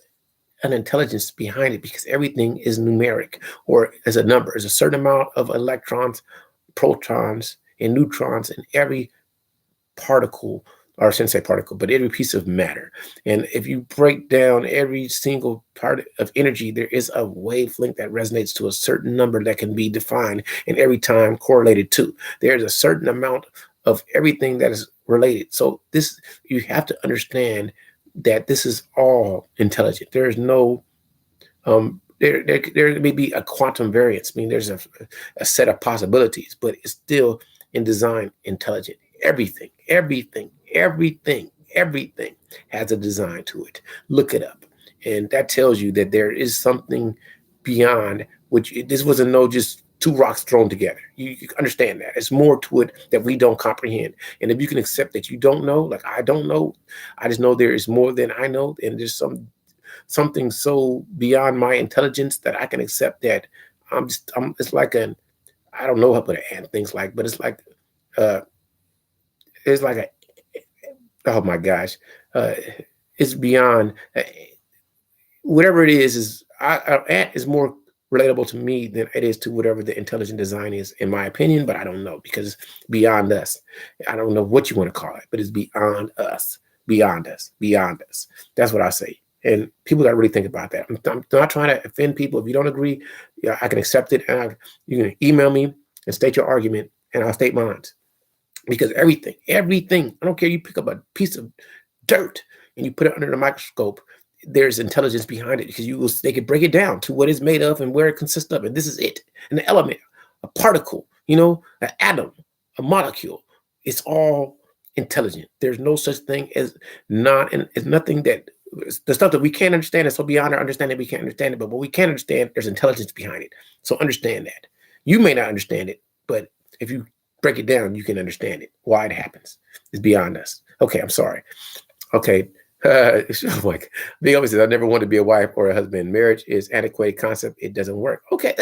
an intelligence behind it, because everything is numeric, or as a number. There's a certain amount of electrons, protons, and neutrons in every particle, or I shouldn't say particle, but every piece of matter. And if you break down every single part of energy, there is a wavelength that resonates to a certain number that can be defined, and every time correlated to. There's a certain amount of everything that is related. So this, you have to understand that this is all intelligent. There is no, there may be a quantum variance. I mean, there's a set of possibilities, but it's still in design intelligent. Everything has a design to it. Look it up. And that tells you that there is something beyond, which this wasn't no just two rocks thrown together. You understand that. It's more to it that we don't comprehend. And if you can accept that you don't know, like I don't know, I just know there is more than I know. And there's something so beyond my intelligence that I can accept that it's like I don't know how to add things like, but it's like oh my gosh, it's beyond whatever it is ant is more relatable to me than it is to whatever the intelligent design is, in my opinion. But I don't know, because it's beyond us. I don't know what you want to call it, but it's beyond us. That's what I say. And people got to really think about that. I'm not trying to offend people. If you don't agree, I can accept it. And you can email me. and state your argument, and I'll state mine. Because everything, I don't care, you pick up a piece of dirt and you put it under the microscope, there's intelligence behind it, because they can break it down to what it's made of and where it consists of. And this is it. An element, a particle, an atom, a molecule. It's all intelligent. There's no such thing as it's nothing that the stuff that we can't understand is so beyond our understanding we can't understand it. But what we can understand, there's intelligence behind it. So understand that. You may not understand it, but if you break it down, you can understand it. Why it happens is beyond us. Okay, I'm sorry. Okay. Like Big Homie says, I never wanted to be a wife or a husband. Marriage is antiquated concept. It doesn't work. Okay,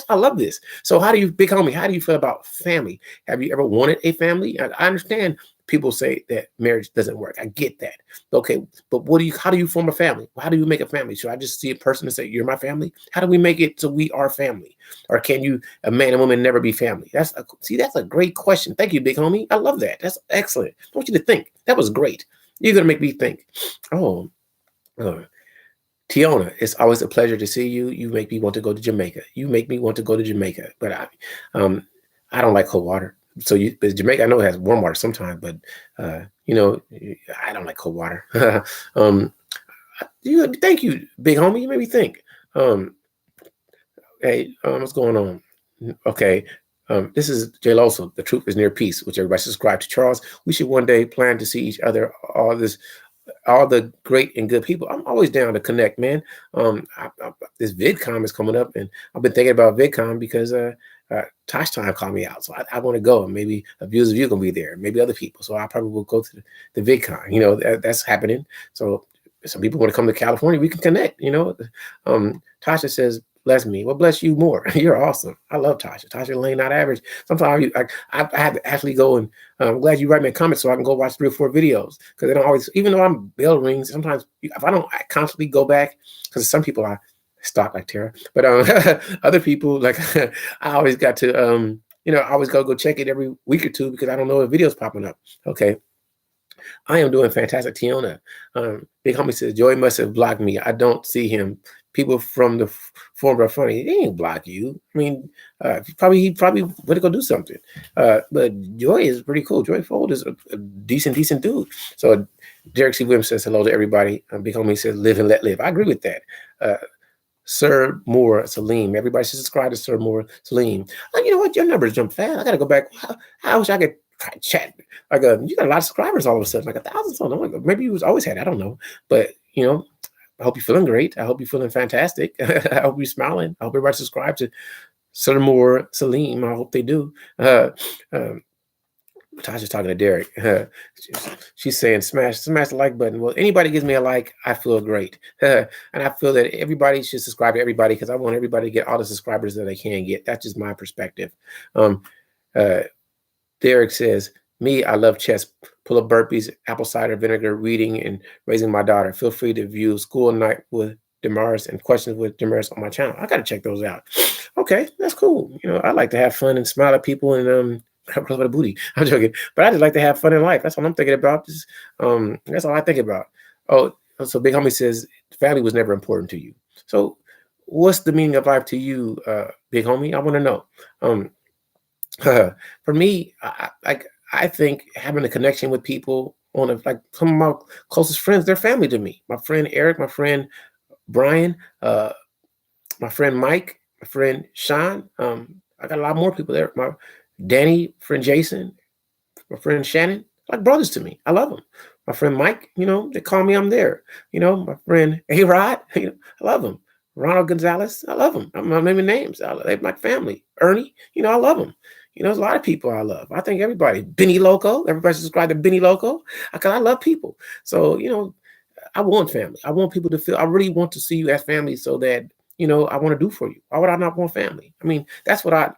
I love this. So Big Homie, how do you feel about family? Have you ever wanted a family? I understand people say that marriage doesn't work. I get that. Okay, but how do you form a family? How do you make a family? Should I just see a person and say, you're my family? How do we make it so we are family? Or can a man and woman never be family? That's a great question. Thank you, Big Homie. I love that. That's excellent. I want you to think. That was great. You're going to make me think. Oh, Tiona, it's always a pleasure to see you. You make me want to go to Jamaica. But I don't like cold water. So but Jamaica, I know it has warm water sometimes, but I don't like cold water. Thank you, Big Homie. You made me think. Hey, what's going on? Okay. This is J. Loso. The truth is near peace, which everybody subscribe to. Charles, we should one day plan to see each other. All the great and good people. I'm always down to connect, man. This VidCon is coming up, and I've been thinking about VidCon because Tosh Time called me out, so I want to go, and maybe a Views of You gonna be there, maybe other people. So I probably will go to the VidCon. That's happening. So some people want to come to California, we can connect. Tasha says, bless me. Well, bless you more. You're awesome. I love Tasha. Tasha Lane, not average. Sometimes I have to actually go, and I'm glad you write me a comment so I can go watch 3 or 4 videos, because they don't always, even though I'm bell rings, sometimes if I constantly go back, because some people I stalk like Tara, but other people, like I always got to, I always got to go check it every week or 2, because I don't know if videos popping up. Okay. I am doing fantastic. Tiona, Big Homie says, Joey must have blocked me. I don't see him. People from the forum are funny. He ain't block you. I mean, he probably went to go do something. But Joy is pretty cool. Joy Fold is a decent dude. So Derek C. Williams says hello to everybody. Big Homie says, live and let live. I agree with that. Sir Moore Salim. Everybody should subscribe to Sir Moore Salim. You know what? Your numbers jump fast. I got to go back. I wish I could chat. You got a lot of subscribers all of a sudden, like 1,000 something. Like, maybe you always had. I don't know. But, I hope you're feeling great. I hope you're feeling fantastic. I hope you're smiling. I hope everybody subscribes to Sir Moore Salim. I hope they do. Tasha's talking to Derek. She's saying smash the like button. Well, anybody gives me a like, I feel great. And I feel that everybody should subscribe to everybody, because I want everybody to get all the subscribers that they can get. That's just my perspective. Derek says, me, I love chess, pull-up burpees, apple cider vinegar, reading, and raising my daughter. Feel free to view School Night with Damaris and Questions with Damaris on my channel. I got to check those out. Okay, that's cool. I like to have fun and smile at people and close with a booty. I'm joking, but I just like to have fun in life. That's all I'm thinking about. That's all I think about. Oh, so Big Homie says family was never important to you. So, what's the meaning of life to you, Big Homie? I want to know. For me, I think having a connection with people like some of my closest friends, they're family to me. My friend Eric, my friend Brian, my friend Mike, my friend Sean. I got a lot more people there. My Danny, friend Jason, my friend Shannon, like brothers to me. I love them. My friend Mike, they call me, I'm there. My friend A-Rod, I love him. Ronald Gonzalez, I love him. I'm naming names. They're my family. Ernie, I love him. There's a lot of people I love. I think everybody. Benny Loco. Everybody subscribe to Benny Loco. Because I love people. So, I want family. I want people to feel, I really want to see you as family, so that, I want to do for you. Why would I not want family? I mean, that's what a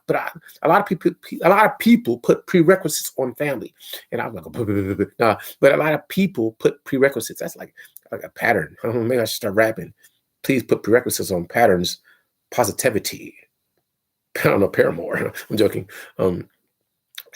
lot of people put prerequisites on family. And I'm like, but a lot of people put prerequisites. That's like a pattern. Maybe I should start rapping. Please put prerequisites on patterns, positivity. I don't know, Paramore. I'm joking.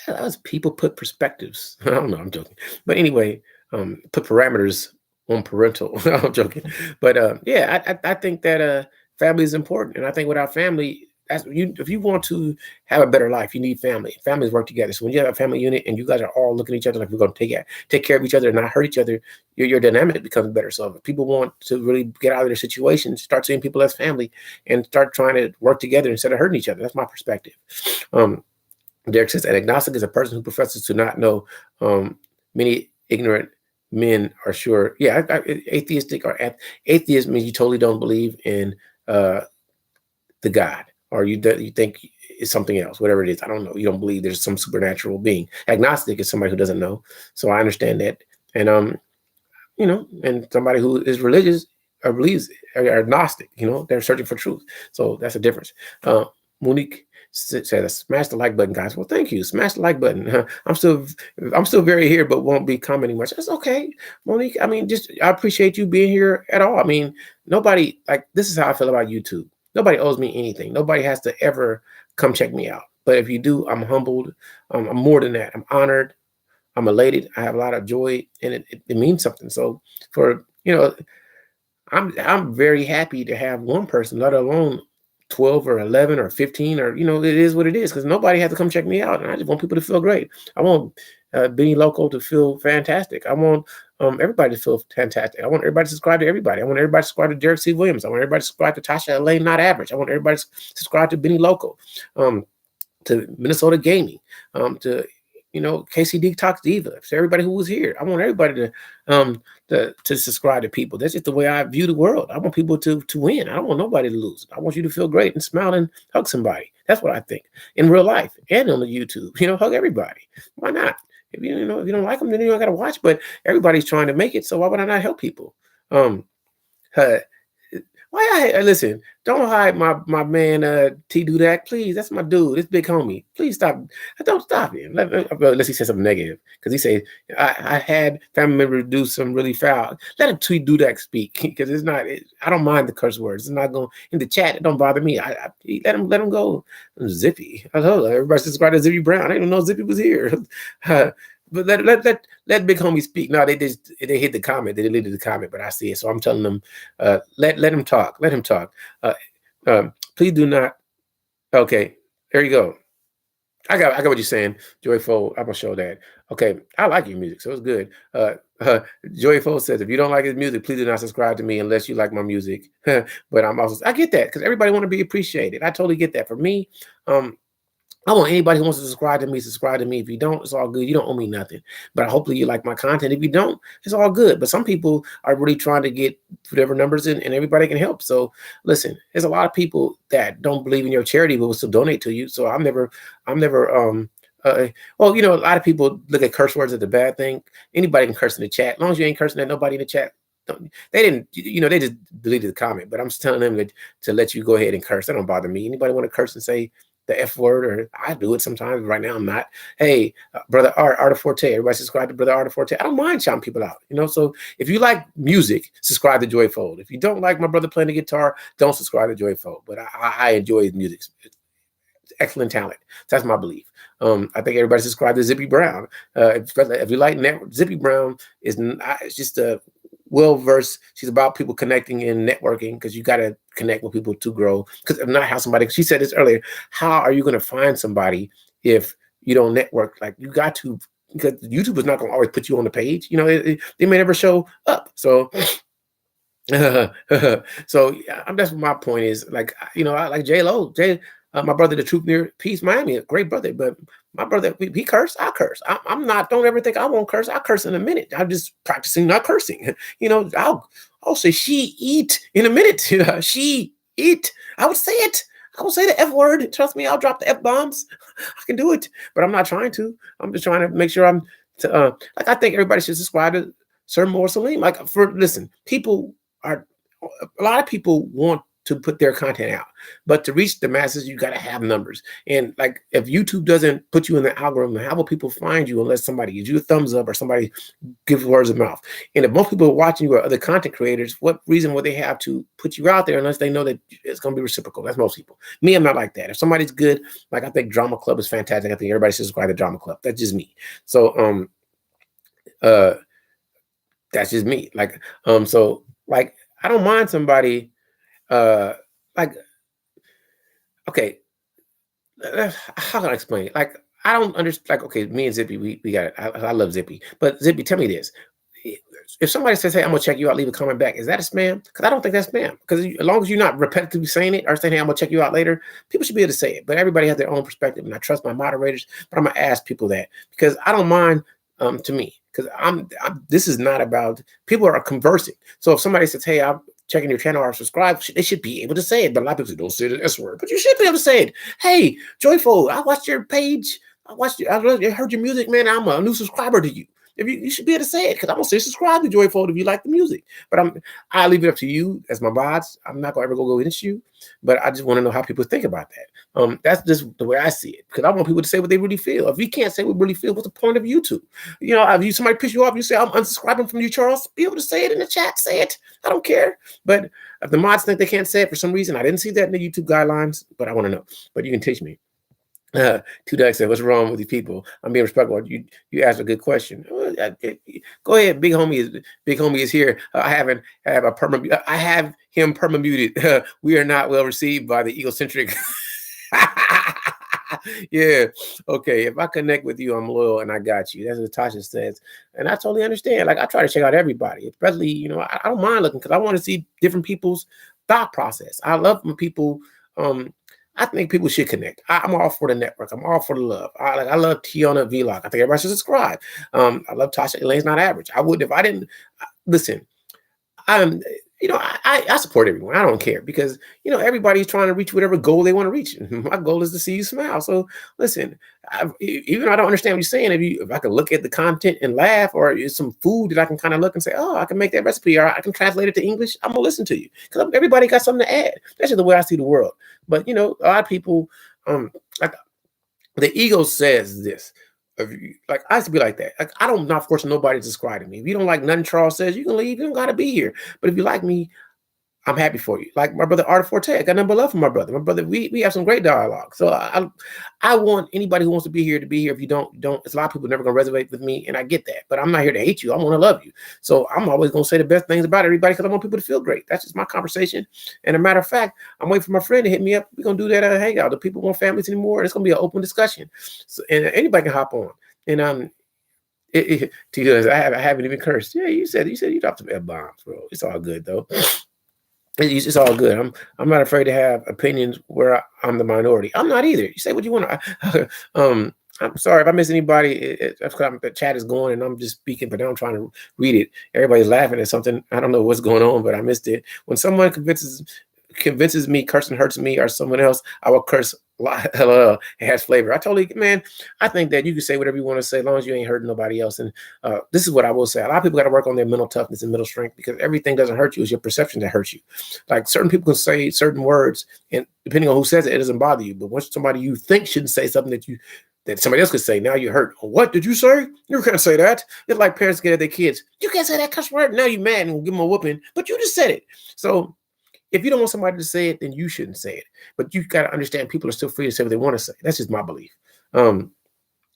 As people put perspectives. I don't know, I'm joking. But anyway, put parameters on parental. I'm joking. But I think that family is important. And I think without family, if you want to have a better life, you need family. Families work together. So when you have a family unit and you guys are all looking at each other like we're going to take care of each other and not hurt each other, your dynamic becomes better. So if people want to really get out of their situation, start seeing people as family and start trying to work together instead of hurting each other. That's my perspective. Derek says, an agnostic is a person who professes to not know. Many ignorant men are sure. Yeah, atheistic or atheist means you totally don't believe in the God, or you think it's something else, whatever it is. I don't know. You don't believe there's some supernatural being. Agnostic is somebody who doesn't know. So I understand that. And and somebody who is religious or believes are agnostic. They're searching for truth. So that's a difference. Monique said, smash the like button, guys. Well, thank you. Smash the like button. I'm still very here, but won't be commenting much. That's okay, Monique. I mean, I appreciate you being here at all. I mean, nobody, this is how I feel about YouTube. Nobody owes me anything. Nobody has to ever come check me out. But if you do, I'm humbled. I'm more than that. I'm honored. I'm elated. I have a lot of joy, and it means something. So I'm very happy to have one person, let alone 12 or 11 or 15, or it is what it is, because nobody has to come check me out, and I just want people to feel great. I want being local to feel fantastic. I want everybody to feel fantastic. I want everybody to subscribe to everybody. I want everybody to subscribe to Derek C. Williams. I want everybody to subscribe to Tasha Elaine Not Average. I want everybody to subscribe to Benny Local, to Minnesota Gaming, to KC Detox Diva. To everybody who was here, I want everybody to subscribe to people. That's just the way I view the world. I want people to win. I don't want nobody to lose. I want you to feel great and smile and hug somebody. That's what I think in real life and on the YouTube. Hug everybody. Why not? If you don't like them, then you don't got to watch. But everybody's trying to make it, so why would I not help people? Listen, don't hide my man T Dudak, please. That's my dude. It's big homie. Please stop. Don't stop him. Unless he says something negative, because he said I had family members do some really foul. Let him T Dudak speak, because it's not. I don't mind the curse words. It's not going in the chat. It don't bother me. Let him go. Zippy. I told everybody subscribe to Zippi Brown. I didn't even know Zippy was here. But let big homie speak. No, they hit the comment. They deleted the comment, but I see it. So I'm telling them, let him talk. Let him talk. Please do not. Okay, there you go. I got what you're saying, Joyful. I'm gonna show that. Okay, I like your music, so it's good. Joyful says, if you don't like his music, please do not subscribe to me unless you like my music. But I get that, because everybody want to be appreciated. I totally get that. For me, I want anybody who wants to subscribe to me, subscribe to me. If you don't, it's all good. You don't owe me nothing. But hopefully you like my content. If you don't, it's all good. But some people are really trying to get whatever numbers in, and everybody can help. So listen, there's a lot of people that don't believe in your charity but will still donate to you. So I'm never a lot of people look at curse words as a bad thing. Anybody can curse in the chat. As long as you ain't cursing at nobody in the chat. They just deleted the comment. But I'm just telling them to let you go ahead and curse. That don't bother me. Anybody want to curse and say the F word, or I do it sometimes. Right now, I'm not. Hey, Brother Art Forte. Everybody subscribe to Brother Art Forte. I don't mind shouting people out. So if you like music, subscribe to Joyfold. If you don't like my brother playing the guitar, don't subscribe to Joyfold. But I enjoy his music. It's excellent talent. That's my belief. I think everybody subscribe to Zippi Brown. If you like Zippi Brown, it's just a well-versed. She's about people connecting and networking, because you got to connect with people to grow. Because not how somebody, she said this earlier, how are you going to find somebody if you don't network? Like, you got to, because YouTube is not going to always put you on the page. They may never show up. So so that's what my point is. Like, I like J-Lo. My brother, the Truth Near Peace Miami, a great brother. But my brother, he cursed. I curse. I'm not. Don't ever think I won't curse. I curse in a minute. I'm just practicing not cursing. I'll say she eat in a minute. She eat. I would say it. I will say the F word. Trust me, I'll drop the F bombs. I can do it. But I'm not trying to. I'm just trying to make sure I think everybody should subscribe to Sir Moore Salim. Listen, a lot of people want to put their content out, but to reach the masses, you got to have numbers. And like, if YouTube doesn't put you in the algorithm, how will people find you unless somebody gives you a thumbs up or somebody gives words of mouth? And if most people are watching you or other content creators, what reason would they have to put you out there unless they know that it's going to be reciprocal? That's most people. Me, I'm not like that. If somebody's good, like, I think Dramaklub is fantastic. I think everybody should subscribe to Dramaklub. That's just me. So that's just me. Like, so like, I don't mind somebody. Okay, how can I explain it? Like, I don't understand. Like, okay, me and Zippy, we got it. I love Zippy, but Zippy, tell me this: if somebody says, "Hey, I'm gonna check you out," leave a comment back, is that a spam? Because I don't think that's spam. Because as long as you're not repetitively saying it or saying, "Hey, I'm gonna check you out later," people should be able to say it. But everybody has their own perspective, and I trust my moderators. But I'm gonna ask people that because I don't mind. To me, because this is not about people are conversing. So if somebody says, "Hey, I'm checking your channel or subscribe," they should be able to say it. But a lot of people say, "Don't say the S word," but you should be able to say it. Hey, Joyful, I watched your page. I heard your music, man. I'm a new subscriber to you. If you should be able to say it because I'm gonna say subscribe to Joyful if you like the music. But I leave it up to you as my bots. I'm not gonna ever go against you, but I just want to know how people think about that. That's just the way I see it because I want people to say what they really feel. If we can't say what we really feel, what's the point of YouTube? You know, if somebody piss you off, you say I'm unsubscribing from you, Charles. Be able to say it in the chat. Say it. I don't care. But if the mods think they can't say it for some reason, I didn't see that in the YouTube guidelines, but I want to know. But you can teach me. Two Doug said, "What's wrong with these people? I'm being respectful." You asked a good question. Go ahead, big homie is here. I have him perma-muted. We are not well received by the egocentric. Yeah, okay. If I connect with you, I'm loyal and I got you. That's what Tasha says, and I totally understand. Like I try to check out everybody, especially I don't mind looking because I want to see different people's thought process. I love when people. I think people should connect. I'm all for the network. I'm all for the love. I love Tiana Vlog. I think everybody should subscribe. I love Tasha. Elaine's not average. I would if I didn't listen. I support everyone. I don't care because everybody's trying to reach whatever goal they want to reach. My goal is to see you smile. So listen, even though I don't understand what you're saying, if I can look at the content and laugh, or it's some food that I can kind of look and say, oh, I can make that recipe, or I can translate it to English, I'm gonna listen to you because everybody got something to add. That's just the way I see the world. But a lot of people, like the ego says this. Like I used to be like that. Like I'm not forcing nobody to subscribe to me. If you don't like nothing Charles says, you can leave. You don't gotta be here. But if you like me, I'm happy for you. Like my brother Art Forte, I got nothing but love for my brother. My brother, we have some great dialogue. So I want anybody who wants to be here to be here. If you don't, it's a lot of people never gonna resonate with me, and I get that. But I'm not here to hate you. I want to love you. So I'm always gonna say the best things about everybody because I want people to feel great. That's just my conversation. And a matter of fact, I'm waiting for my friend to hit me up. We're gonna do that at a hangout. The people want families anymore. It's gonna be an open discussion, and anybody can hop on. And I haven't even cursed. Yeah, you said you dropped some F-bombs, bro. It's all good though. It's all good. I'm not afraid to have opinions where I'm the minority. I'm not either. You say what you want to. I'm sorry if I miss anybody. That's because the chat is going and I'm just speaking, but now I'm trying to read it. Everybody's laughing at something. I don't know what's going on, but I missed it. When someone convinces me cursing hurts me or someone else, I will curse. It has flavor. I think that you can say whatever you want to say as long as you ain't hurting nobody else. And this is what I will say. A lot of people got to work on their mental toughness and mental strength because everything doesn't hurt you. It's your perception that hurts you. Like certain people can say certain words and depending on who says it, it doesn't bother you. But once somebody you think shouldn't say something that somebody else could say, now you're hurt. What did you say? You can't say that. It's like parents get at their kids. You can't say that cuss word. Now you're mad and give them a whooping, but you just said it. So if you don't want somebody to say it, then you shouldn't say it. But you got to understand people are still free to say what they want to say. That's just my belief. I don't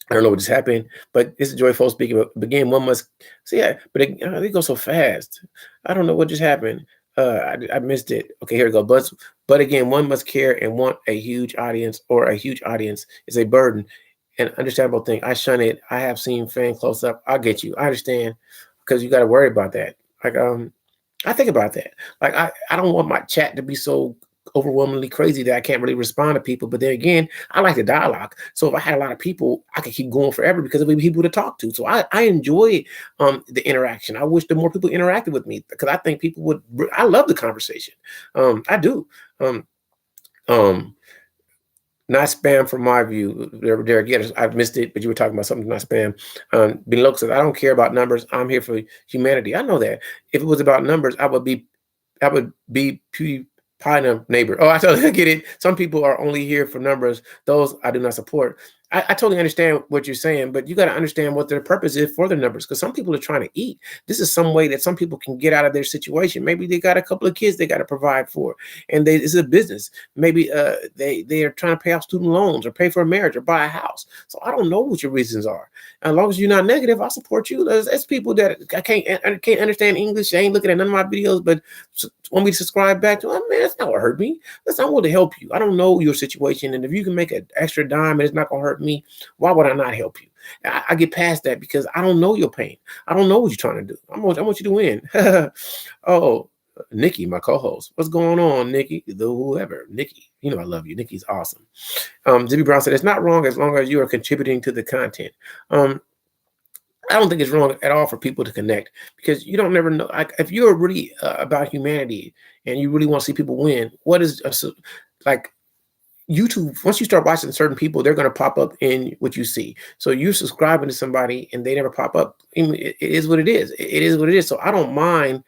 know what just happened, but this is Joyful speaking. Again, one must see. Yeah, but they go so fast. I don't know what just happened. I missed it. Okay, here we go. But again, one must care and want a huge audience, or a huge audience is a burden. An understandable thing. I shun it. I have seen fan close up. I get you. I understand because you got to worry about that. Like I think about that. Like I don't want my chat to be so overwhelmingly crazy that I can't really respond to people. But then again, I like the dialogue. So if I had a lot of people, I could keep going forever because there'll be people to talk to. So I enjoy the interaction. I wish the more people interacted with me because I think people would. I love the conversation. I do. Not spam from my view. Derek, yes, I've missed it, but you were talking about something not spam. Below says, I don't care about numbers. I'm here for humanity. I know that. If it was about numbers, I would be PewDiePie neighbor. Oh, I totally get it. Some people are only here for numbers. Those I do not support. I totally understand what you're saying, but you got to understand what their purpose is for their numbers. Because some people are trying to eat. This is some way that some people can get out of their situation. Maybe they got a couple of kids they got to provide for, and this is a business. Maybe they are trying to pay off student loans or pay for a marriage or buy a house. So I don't know what your reasons are. As long as you're not negative, I support you. There's people that I can't understand English. They ain't looking at none of my videos, but want me to subscribe back to them. Man, that's not what hurt me. That's not what to help you. I don't know your situation, and if you can make an extra dime and it's not gonna hurt me, why would I not help you? I get past that because I don't know your pain. I don't know what you're trying to do. I want you to win. Oh, Nikki, my co-host. What's going on, Nikki? Whoever. Nikki. You know I love you. Nikki's awesome. Zippi Brown said, it's not wrong as long as you are contributing to the content. I don't think it's wrong at all for people to connect because you don't never know. Like if you're really about humanity and you really want to see people win, what is like YouTube? Once you start watching certain people, they're going to pop up in what you see. So you're subscribing to somebody and they never pop up. It is what it is. It is what it is. So I don't mind.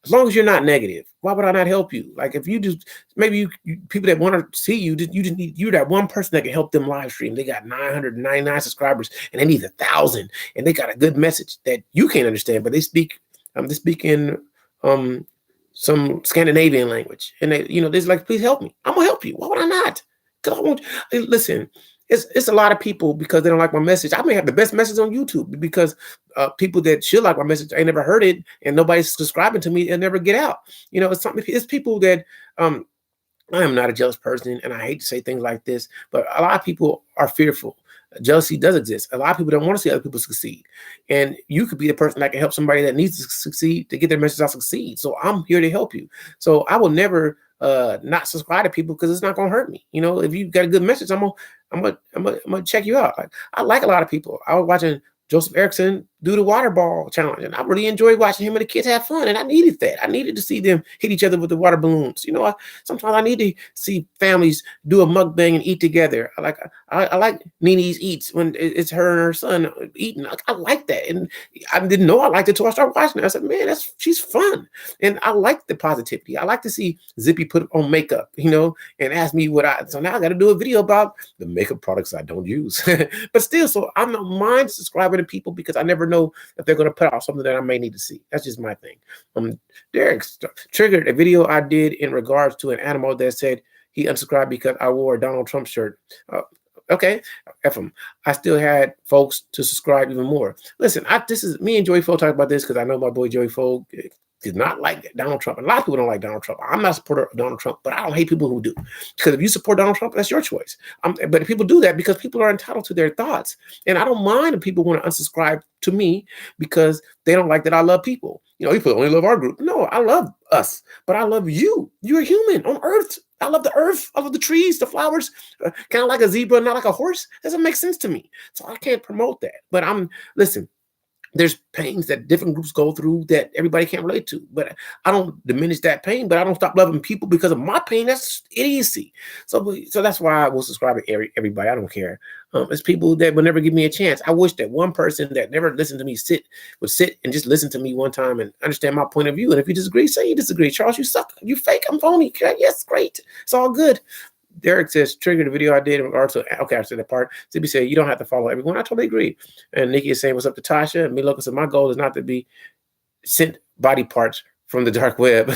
As long as you're not negative, why would I not help you? Like if you just maybe you people that want to see you, you're that one person that can help them live stream. They got 999 subscribers and they need 1,000, and they got a good message that you can't understand, but they speak in some Scandinavian language, and they're like, please help me. I'm gonna help you. Why would I not? Because I want. Listen. It's a lot of people because they don't like my message. I may have the best message on YouTube because people that should like my message, I never heard it, and nobody's subscribing to me and never get out. It's people that I am not a jealous person, and I hate to say things like this, but a lot of people are fearful. Jealousy does exist. A lot of people don't want to see other people succeed, and you could be the person that can help somebody that needs to succeed to get their message out succeed. So I'm here to help you. So I will never not subscribe to people because it's not gonna hurt me. If you got a good message, I'm gonna check you out. Like I like a lot of people. I was watching Joseph Erickson do the water ball challenge, and I really enjoyed watching him and the kids have fun. And I needed that. I needed to see them hit each other with the water balloons. Sometimes I need to see families do a mukbang and eat together. I like Nini's Eats when it's her and her son eating. I like that, and I didn't know I liked it until I started watching it. I said, man, she's fun, and I like the positivity. I like to see Zippy put on makeup, and ask me so now I got to do a video about the makeup products I don't use. But still, so I'm not mind subscribing to people because I never know if they're going to put out something that I may need to see. That's just my thing. Derek triggered a video I did in regards to an animal that said he unsubscribed because I wore a Donald Trump shirt. Okay, F him. I still had folks to subscribe even more. Listen, this is me and Joey Foe talk about this because I know my boy Joey Foe did not like Donald Trump. And a lot of people don't like Donald Trump. I'm not a supporter of Donald Trump, but I don't hate people who do. Because if you support Donald Trump, that's your choice. But people do that because people are entitled to their thoughts. And I don't mind if people want to unsubscribe to me because they don't like that I love people. People only love our group. No, I love us, but I love you. You're a human on Earth. I love the earth. I love the trees, the flowers, kind of like a zebra, not like a horse. Doesn't make sense to me. So I can't promote that. But listen, there's pains that different groups go through that everybody can't relate to. But I don't diminish that pain, but I don't stop loving people because of my pain. That's idiocy. So that's why I will subscribe to everybody. I don't care. It's people that will never give me a chance. I wish that one person that never listened to me would sit and just listen to me one time and understand my point of view. And if you disagree, say you disagree. Charles, you suck. You fake. I'm phony. Yes, great. It's all good. Derek says, triggered the video I did in regards to, okay, I said that part. Zippy said, you don't have to follow everyone. I totally agree. And Nikki is saying, what's up to Tasha? And me looking, so my goal is not to be sent body parts from the dark web.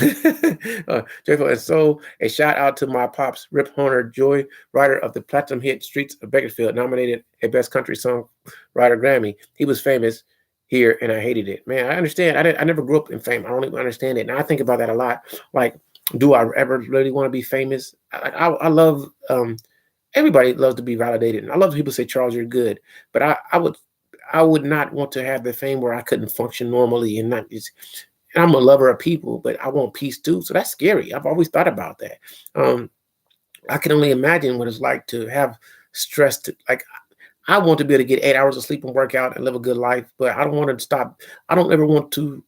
Joyful. And so a shout out to my pops, Rip Horner, Joy, writer of the platinum hit Streets of Bakersfield, nominated a Best Country Song Writer Grammy. He was famous here and I hated it. Man, I understand. I never grew up in fame. I don't even understand it. And I think about that a lot. Like, do I ever really want to be famous? I love, everybody loves to be validated. And I love people say, Charles, you're good. But I would not want to have the fame where I couldn't function normally and not just, and I'm a lover of people, but I want peace too. So that's scary. I've always thought about that. I can only imagine what it's like to have stress I want to be able to get 8 hours of sleep and work out and live a good life, but I don't want to stop. I don't ever want to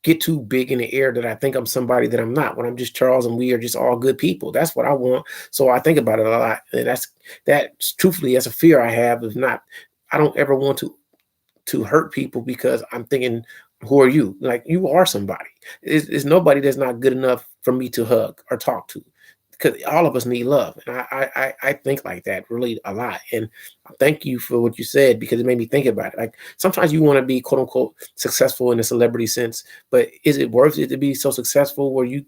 get too big in the air that I think I'm somebody that I'm not, when I'm just Charles and we are just all good people. That's what I want. So I think about it a lot. And that's truthfully, that's a fear I have. I don't ever want to hurt people because I'm thinking, who are you? Like, you are somebody. It's nobody that's not good enough for me to hug or talk to. because all of us need love. And I think like that really a lot. And thank you for what you said, because it made me think about it. Like sometimes you want to be quote unquote successful in a celebrity sense, but is it worth it to be so successful where you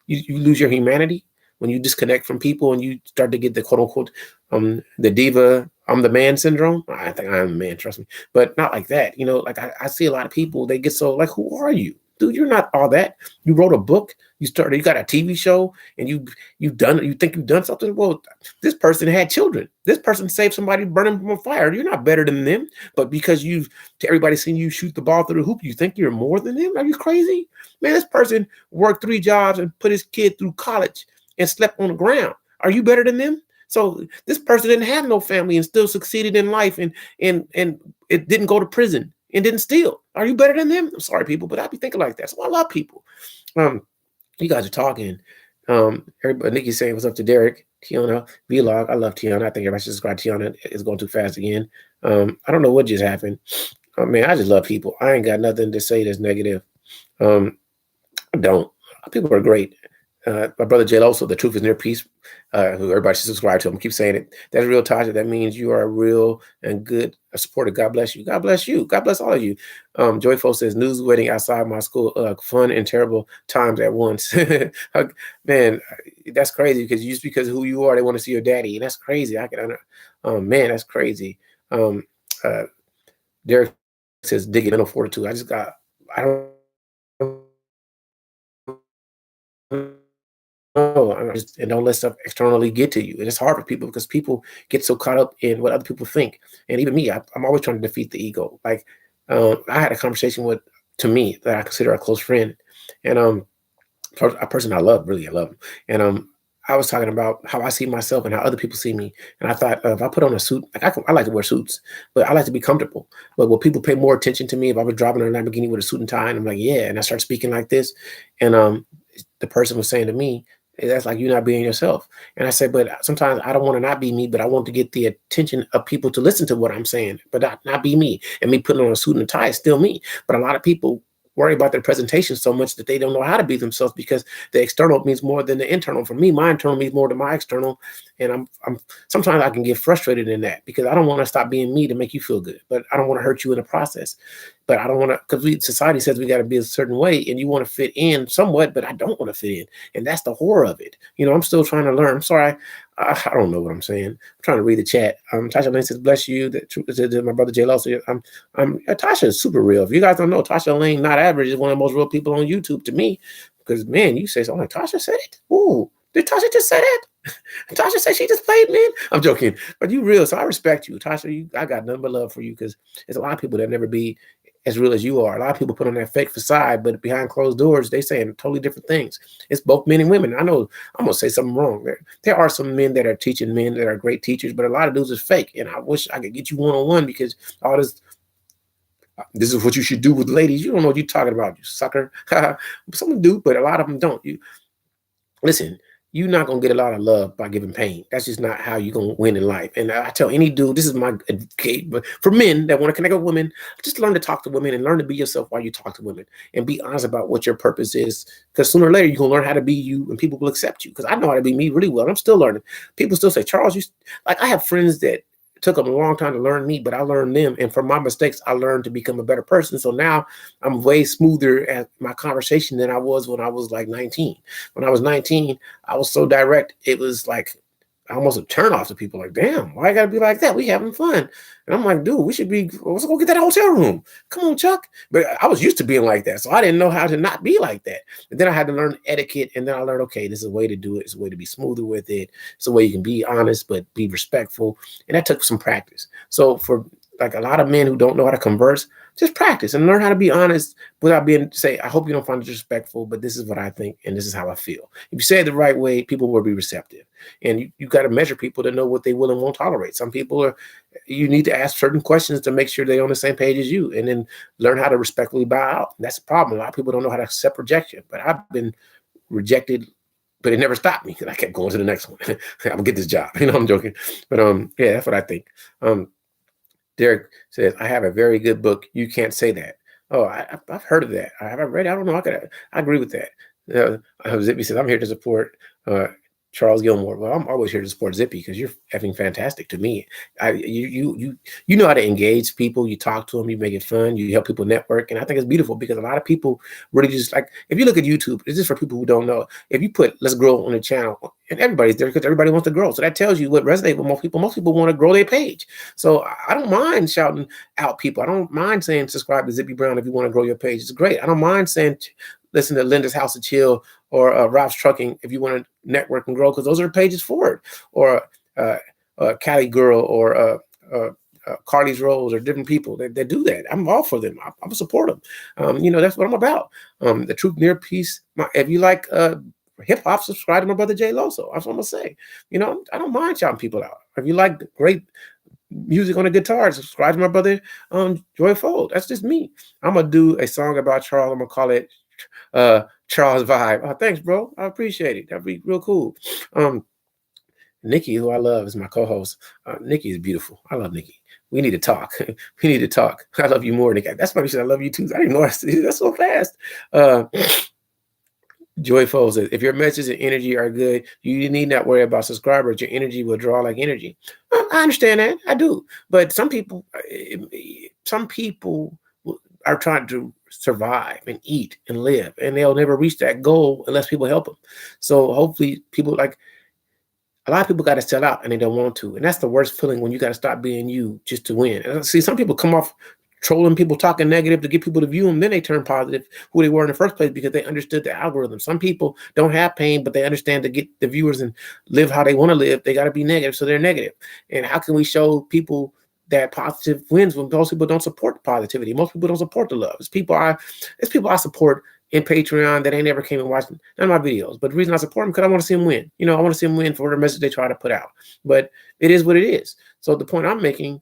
you lose your humanity when you disconnect from people and you start to get the quote unquote the diva, I'm the man syndrome? I think I'm a man, trust me, but not like that. You know, like I see a lot of people, they get so like, who are you? Dude, you're not all that. You wrote a book, you got a TV show, and you think you've done something. Well, this person had children. This person saved somebody burning from a fire. You're not better than them. But because everybody's seen you shoot the ball through the hoop, you think you're more than them? Are you crazy? Man, this person worked 3 jobs and put his kid through college and slept on the ground. Are you better than them? So this person didn't have no family and still succeeded in life and it didn't go to prison and didn't steal. Are you better than them? I'm sorry, people, but I be thinking like that. So I love people. You guys are talking. Everybody, Nikki's saying what's up to Derek, Tiana, Vlog. I love Tiana. I think everybody should subscribe. Tiana is going too fast again. I don't know what just happened. Man, I just love people. I ain't got nothing to say that's negative. I don't. People are great. My brother Jay also, the truth is near peace, who everybody should subscribe to him. Keep saying it. That's real, Tasha. That means you are real and good supporter. God bless you. God bless you. God bless all of you. Joyful says, news wedding outside my school. Fun and terrible times at once. Man, that's crazy because of who you are, they want to see your daddy. And that's crazy. Man, that's crazy. Derek says, dig it, mental fortitude. I don't and don't let stuff externally get to you. And it's hard for people because people get so caught up in what other people think. And even me, I'm always trying to defeat the ego. Like I had a conversation with, to me, that I consider a close friend, and a person I love, really, I love him. And I was talking about how I see myself and how other people see me. And I thought, if I put on a suit, like I like to wear suits, but I like to be comfortable. But will people pay more attention to me if I was driving a Lamborghini with a suit and tie? And I'm like, yeah. And I start speaking like this, and the person was saying to me, that's like you not being yourself. And I said, but sometimes I don't want to not be me, but I want to get the attention of people to listen to what I'm saying, but not be me. And me putting on a suit and a tie is still me. But a lot of people worry about their presentation so much that they don't know how to be themselves, because the external means more than the internal. For me, my internal means more than my external. And I'm sometimes I can get frustrated in that because I don't want to stop being me to make you feel good, but I don't want to hurt you in the process. But I don't want to, because society says we got to be a certain way and you want to fit in somewhat, but I don't want to fit in. And that's the horror of it. You know, I'm still trying to learn. I'm sorry. I don't know what I'm saying. I'm trying to read the chat. Tasha Lane says, bless you. My brother Jay also. Tasha is super real. If you guys don't know, Tasha Lane, not average, is one of the most real people on YouTube to me. Because, man, you say something like, Tasha said it? Ooh, did Tasha just say that? Tasha said she just played, man. I'm joking. But you real, so I respect you. Tasha, I got nothing but love for you, because there's a lot of people that never be as real as you are. A lot of people put on that fake facade, but behind closed doors, they saying totally different things. It's both men and women. I know I'm going to say something wrong. There are some men that are teaching men that are great teachers, but a lot of dudes is fake. And I wish I could get you one-on-one, because all this is what you should do with ladies. You don't know what you're talking about, you sucker. Some do, but a lot of them don't. Listen, you're not going to get a lot of love by giving pain. That's just not how you're going to win in life. And I tell any dude, this is my advocate, but for men that want to connect with women, just learn to talk to women and learn to be yourself while you talk to women, and be honest about what your purpose is. Because sooner or later, you're going to learn how to be you, and people will accept you. Because I know how to be me really well. I'm still learning. People still say, Charles, I have friends that took them a long time to learn me, but I learned them. And from my mistakes, I learned to become a better person. So now I'm way smoother at my conversation than I was when I was like 19. When I was 19, I was so direct. It was like almost a turn off to people. Like, damn, why I gotta be like that? We having fun. And I'm like, dude, let's go get that hotel room. Come on, Chuck. But I was used to being like that, so I didn't know how to not be like that. And then I had to learn etiquette, and then I learned, okay, this is a way to do it. It's a way to be smoother with it. It's a way you can be honest, but be respectful. And that took some practice. So for like a lot of men who don't know how to converse, just practice and learn how to be honest without say, I hope you don't find it disrespectful, but this is what I think and this is how I feel. If you say it the right way, people will be receptive. And you got to measure people to know what they will and won't tolerate. Some people you need to ask certain questions to make sure they're on the same page as you, and then learn how to respectfully bow out. That's the problem. A lot of people don't know how to accept rejection, but I've been rejected, but it never stopped me, because I kept going to the next one. I'm gonna get this job. I'm joking. But yeah, that's what I think. Derek says, I have a very good book. You can't say that. Oh, I've heard of that. I haven't read it. I don't know. I agree with that. Zippy says, I'm here to support Charles Gilmore. Well, I'm always here to support Zippy because you're effing fantastic to me. You know how to engage people. You talk to them. You make it fun. You help people network, and I think it's beautiful because a lot of people really just like. If you look at YouTube, it's just for people who don't know. If you put "Let's Grow" on the channel, and everybody's there because everybody wants to grow, so that tells you what resonates with most people. Most people want to grow their page, so I don't mind shouting out people. I don't mind saying subscribe to Zippy Brown if you want to grow your page. It's great. I don't mind saying listen to Linda's House of Chill or Rob's Trucking if you want to network and grow, because those are pages for it. Or Cali Girl or Carly's Rose or different people that do that. I'm all for them. I'm support them. You know, that's what I'm about. The Truth Near Peace. If you like hip hop, subscribe to my brother Jay Loso. That's what I'm gonna say. You know, I don't mind shouting people out. If you like great music on a guitar, subscribe to my brother Joy Fold. That's just me. I'm gonna do a song about Charles. I'm gonna call it Charles Vibe. Oh, thanks, bro. I appreciate it. That'd be real cool. Nikki, who I love, is my co-host. Nikki is beautiful. I love Nikki. We need to talk. We need to talk. I love you more, Nikki. That's why she said I love you too. I didn't know that's so fast. Joy Foles says, if your message and energy are good, you need not worry about subscribers. Your energy will draw like energy. I understand that. I do. But some people are trying to survive and eat and live, and they'll never reach that goal unless people help them. So hopefully people like a lot of people got to sell out and they don't want to. And that's the worst feeling when you got to stop being you just to win. And see, some people come off trolling people, talking negative to get people to view them. Then they turn positive who they were in the first place because they understood the algorithm. Some people don't have pain, but they understand to get the viewers and live how they want to live. They got to be negative. So they're negative. And how can we show people that positive wins when most people don't support positivity? Most people don't support the love. It's people I support in Patreon that ain't never came and watched none of my videos. But the reason I support them because I want to see them win. You know, I want to see them win for the message they try to put out. But it is what it is. So the point I'm making,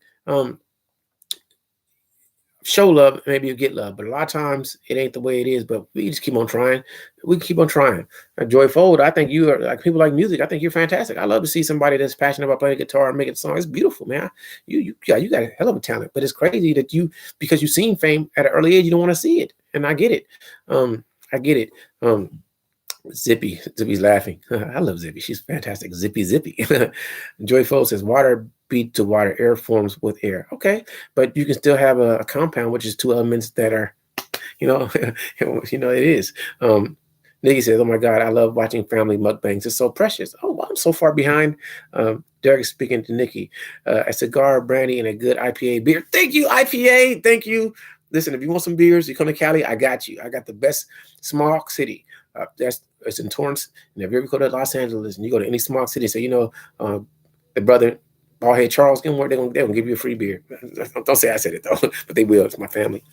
show love, maybe you get love, but a lot of times it ain't the way it is. But we just keep on trying. We keep on trying. Joy Fold, I think you are like people like music. I think you're fantastic. I love to see somebody that's passionate about playing guitar and making songs. It's beautiful, man. You got a hell of a talent. But it's crazy that because you've seen fame at an early age, you don't want to see it. And I get it. I get it. Zippy's laughing. I love Zippy. She's fantastic. Zippy. Joy Fold says water beat to water, air forms with air. Okay, but you can still have a compound, which is two elements that are, it is. Nikki says, oh my God, I love watching family mukbangs. It's so precious. Oh, wow, I'm so far behind. Derek speaking to Nikki. A cigar, brandy, and a good IPA beer. Thank you, IPA. Thank you. Listen, if you want some beers, you come to Cali, I got you. I got the best small city. It's in Torrance. And if you ever go to Los Angeles and you go to any small city, say, the brother, Ballhead Charles Gilmore, they're gonna give you a free beer. Don't say I said it though, but they will. It's my family.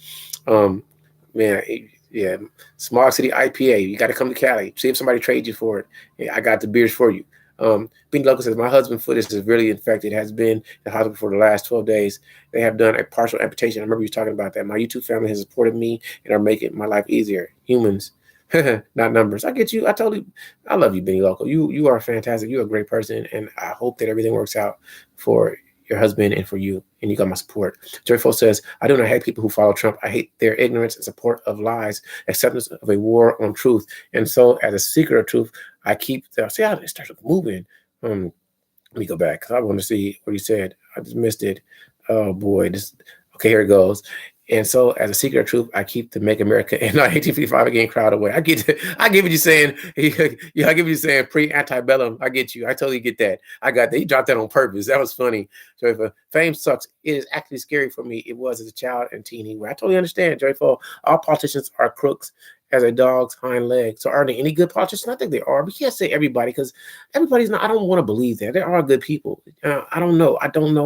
Man, yeah, small city IPA. You got to come to Cali. See if somebody trades you for it. Yeah, I got the beers for you. Being Local says, my husband's foot is severely infected, has been in the hospital for the last 12 days. They have done a partial amputation. I remember you talking about that. My YouTube family has supported me and are making my life easier. Humans, not numbers. I get you. I love you, Benny Local. You are fantastic. You're a great person. And I hope that everything works out for your husband and for you. And you got my support. Joyful says, I do not hate people who follow Trump. I hate their ignorance and support of lies, acceptance of a war on truth. And so as a seeker of truth, I keep see how it starts moving. Let me go back because I want to see what he said. I just missed it. Oh boy. Okay, here it goes. And so as a seeker of truth, I keep the Make America and not 1855 again crowd away. I get what you're saying. Yeah, I get what you're saying. Pre-antebellum. I get you. I totally get that. I got that. He dropped that on purpose. That was funny. Joyful. Fame sucks. It is actually scary for me. It was as a child and teen. I totally understand, Joyful. All politicians are crooks as a dog's hind leg. So are there any good politicians? I think there are. We can't say everybody because everybody's not. I don't want to believe that. There are good people. I don't know.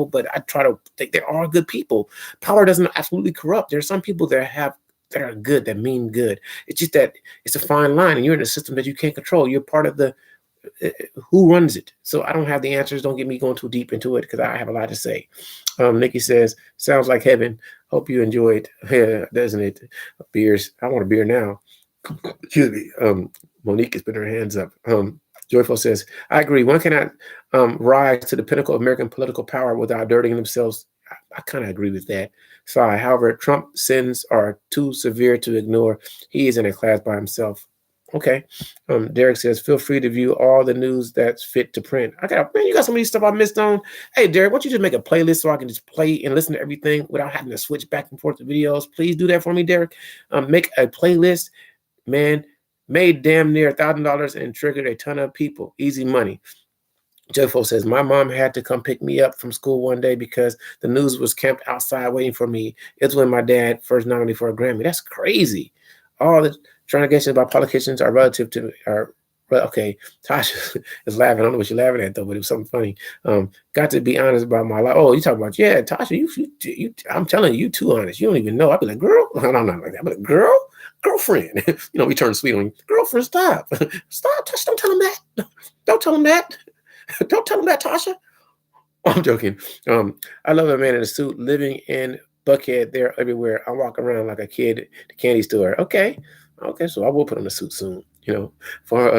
But I try to think there are good people. Power doesn't absolutely corrupt. There are some people that are good, that mean good. It's just that it's a fine line and you're in a system that you can't control. You're part of the who runs it. So I don't have the answers. Don't get me going too deep into it because I have a lot to say. Nikki says, sounds like heaven. Hope you enjoyed. Yeah, doesn't it? Beers. I want a beer now. Excuse me. Monique has put her hands up. Joyful says, I agree. One cannot rise to the pinnacle of American political power without dirtying themselves. I kind of agree with that. However, Trump's sins are too severe to ignore. He is in a class by himself. Okay. Derek says, feel free to view all the news that's fit to print. Man, you got so many stuff I missed on. Hey, Derek, why don't you just make a playlist so I can just play and listen to everything without having to switch back and forth to videos? Please do that for me, Derek. Make a playlist, man. Made damn near $1,000 and triggered a ton of people. Easy money. Joyful says, my mom had to come pick me up from school one day because the news was camped outside waiting for me. It's when my dad first nominated for a Grammy. That's crazy. All the transgressions by politicians are relative to okay. Tasha is laughing. I don't know what you're laughing at though, but it was something funny. Got to be honest about my life. Oh, you talking about, yeah, Tasha, you I'm telling you too honest. You don't even know. I'd be like, girl, no, not like that. I'd be like, girlfriend. We turn sweet on you. Girlfriend, stop. Stop, Tasha, don't tell him that. Don't tell him that. Don't tell him that, Tasha. I'm joking. I love a man in a suit living in Buckhead. They're everywhere. I walk around like a kid at the candy store. Okay, so I will put on a suit soon. For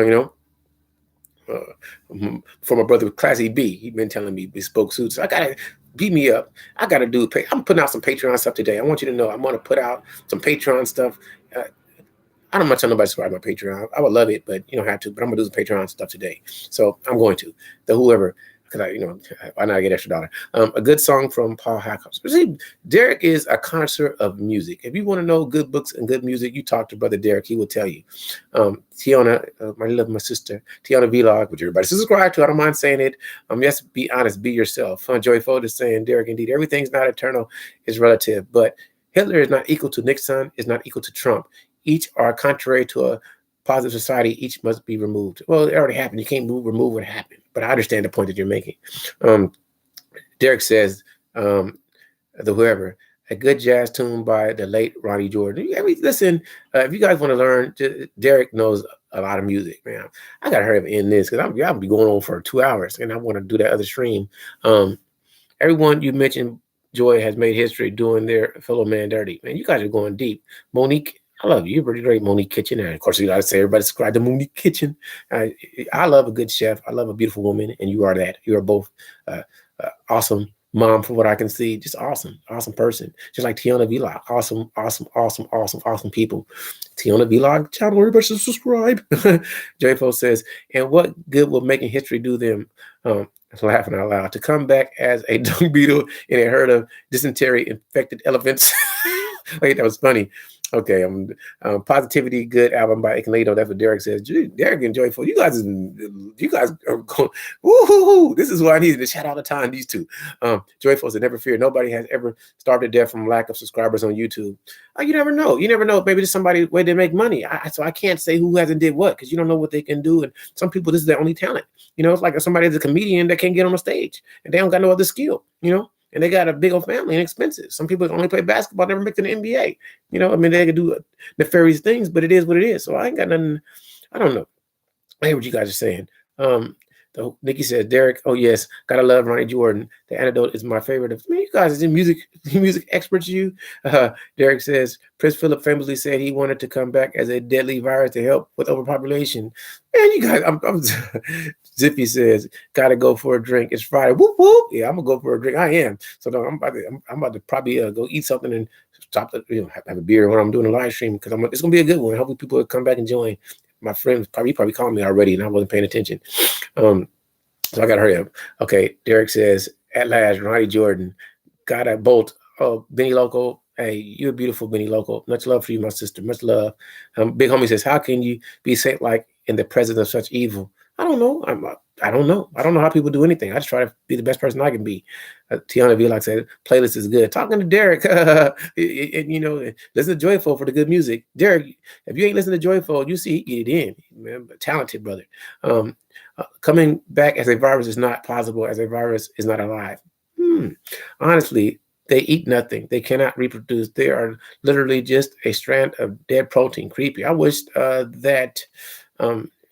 my brother Classy B, he's been telling me bespoke suits. I gotta beat me up. I gotta do. I'm putting out some Patreon stuff today. I want you to know I'm gonna put out some Patreon stuff. I don't want to tell nobody to subscribe to my Patreon. I would love it, but you don't have to. But I'm gonna do some Patreon stuff today, so I'm going to. Whoever, because why not get extra dollar? A good song from Paul Hackhouse. See, Derek is a connoisseur of music. If you want to know good books and good music, you talk to Brother Derek. He will tell you. Tiana, my sister, Tiana Vlog, which everybody subscribe to. I don't mind saying it. Yes, be honest, be yourself. Joy Fold is saying, Derek, indeed, everything's not eternal, it's relative. But Hitler is not equal to Nixon, is not equal to Trump. Each are contrary to a positive society. Each must be removed. Well, it already happened. You can't remove what happened. But I understand the point that you're making. Derek says, whoever, a good jazz tune by the late Ronnie Jordan. Listen, if you guys want to learn, Derek knows a lot of music, man. I got to hurry up and end this because I'll be going on for 2 hours and I want to do that other stream. Everyone you mentioned, Joy, has made history doing their fellow man dirty. Man, you guys are going deep. Monique, I love you. You're pretty great, Monique Kitchen. And of course, you got to say everybody subscribe to Monique Kitchen. I love a good chef. I love a beautiful woman, and you are that. You are both awesome mom, from what I can see. Just awesome person. Just like Tiana Vlog. Awesome people. Tiana Vlog channel, everybody should subscribe. J-Fo says, and what good will making history do them? Laughing out loud. To come back as a dung beetle in a herd of dysentery infected elephants. Wait, that was funny. Okay, Positivity, good album by Ignito. That's what Derek says. Derek and Joyful, you guys are going, woo-hoo-hoo. This is what I needed to chat all the time, these two. Joyful said, never fear. Nobody has ever starved to death from lack of subscribers on YouTube. You never know. Maybe there's somebody where they make money. So I can't say who hasn't did what, because you don't know what they can do. And some people, this is their only talent. It's like somebody that's a comedian that can't get on a stage and they don't got no other skill, and they got a big old family and expenses. Some people only play basketball, never make it in the NBA. They could do nefarious things, but it is what it is. So I ain't got nothing. I don't know. I hear what you guys are saying. Nikki says, Derek, oh yes, gotta love Ronnie Jordan. The Antidote is my favorite. You guys are music experts. Derek says, Prince Philip famously said he wanted to come back as a deadly virus to help with overpopulation. Man, you guys, I'm Zippy says, gotta go for a drink. It's Friday. Whoop whoop. Yeah, I'm gonna go for a drink. I am. So no, I'm about to probably go eat something and stop have a beer when I'm doing a live stream because it's gonna be a good one. Hopefully people will come back and join. My friends probably called me already and I wasn't paying attention. So I gotta hurry up. Okay, Derek says, at last, Ronnie Jordan got a bolt. Oh, Benny Loco. Hey, you're beautiful, Benny Loco. Much love for you, my sister. Much love. Big homie says, how can you be saint-like in the presence of such evil? I don't know. I don't know. I don't know how people do anything. I just try to be the best person I can be. Tiana Vlog said, playlist is good. Talking to Derek, listen to Joyful for the good music. Derek, if you ain't listening to Joyful, you see he get it in. Man, talented brother. Coming back as a virus is not possible. As a virus is not alive. Honestly, they eat nothing. They cannot reproduce. They are literally just a strand of dead protein. Creepy. I wish that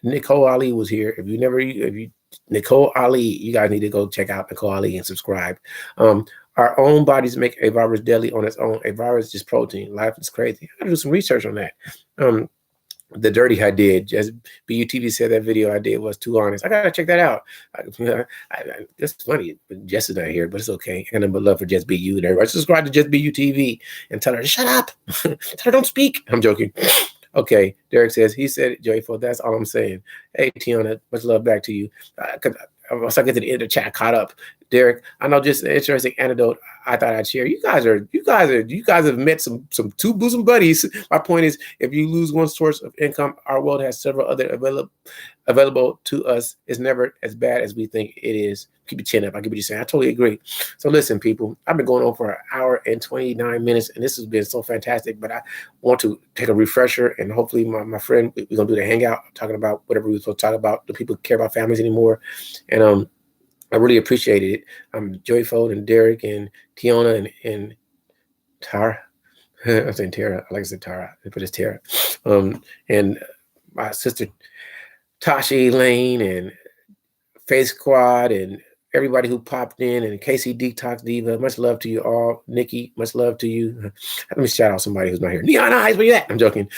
Nicole Ali was here. Nicole Ali, you guys need to go check out Nicole Ali and subscribe. Our own bodies make a virus deadly on its own. A virus is just protein. Life is crazy. I gotta do some research on that. The dirty I did, just BUTV said that video I did was too honest. I gotta check that out. That's funny. Jess is not here, but it's okay. And I'm love for Jess BU and everybody. Subscribe to Jess BU TV and tell her to shut up. Tell her don't speak. I'm joking. Okay, Derek says, he said it joyful. That's all I'm saying. Hey, Tiana, much love back to you. Once I get to the end of the chat, caught up. Derek, I know, just an interesting anecdote I thought I'd share. You guys have met some two bosom buddies. My point is, if you lose one source of income, our world has several other available to us. It's never as bad as we think it is. Keep your chin up. I get what you're saying. I totally agree. So listen, people, I've been going on for 1 hour and 29 minutes, and this has been so fantastic. But I want to take a refresher, and hopefully my friend, we're gonna do the hangout, talking about whatever we're supposed to talk about. The people who care about families anymore, and I really appreciated it. Joyful and Derek and Tiana and Tara. I'm saying Tara. I like to say Tara, but it's Tara. And my sister Tashi Lane and Faith Squad and everybody who popped in, and Casey Detox Diva. Much love to you all. Nikki, much love to you. Let me shout out somebody who's not here. Neon Eyes, where you at? I'm joking.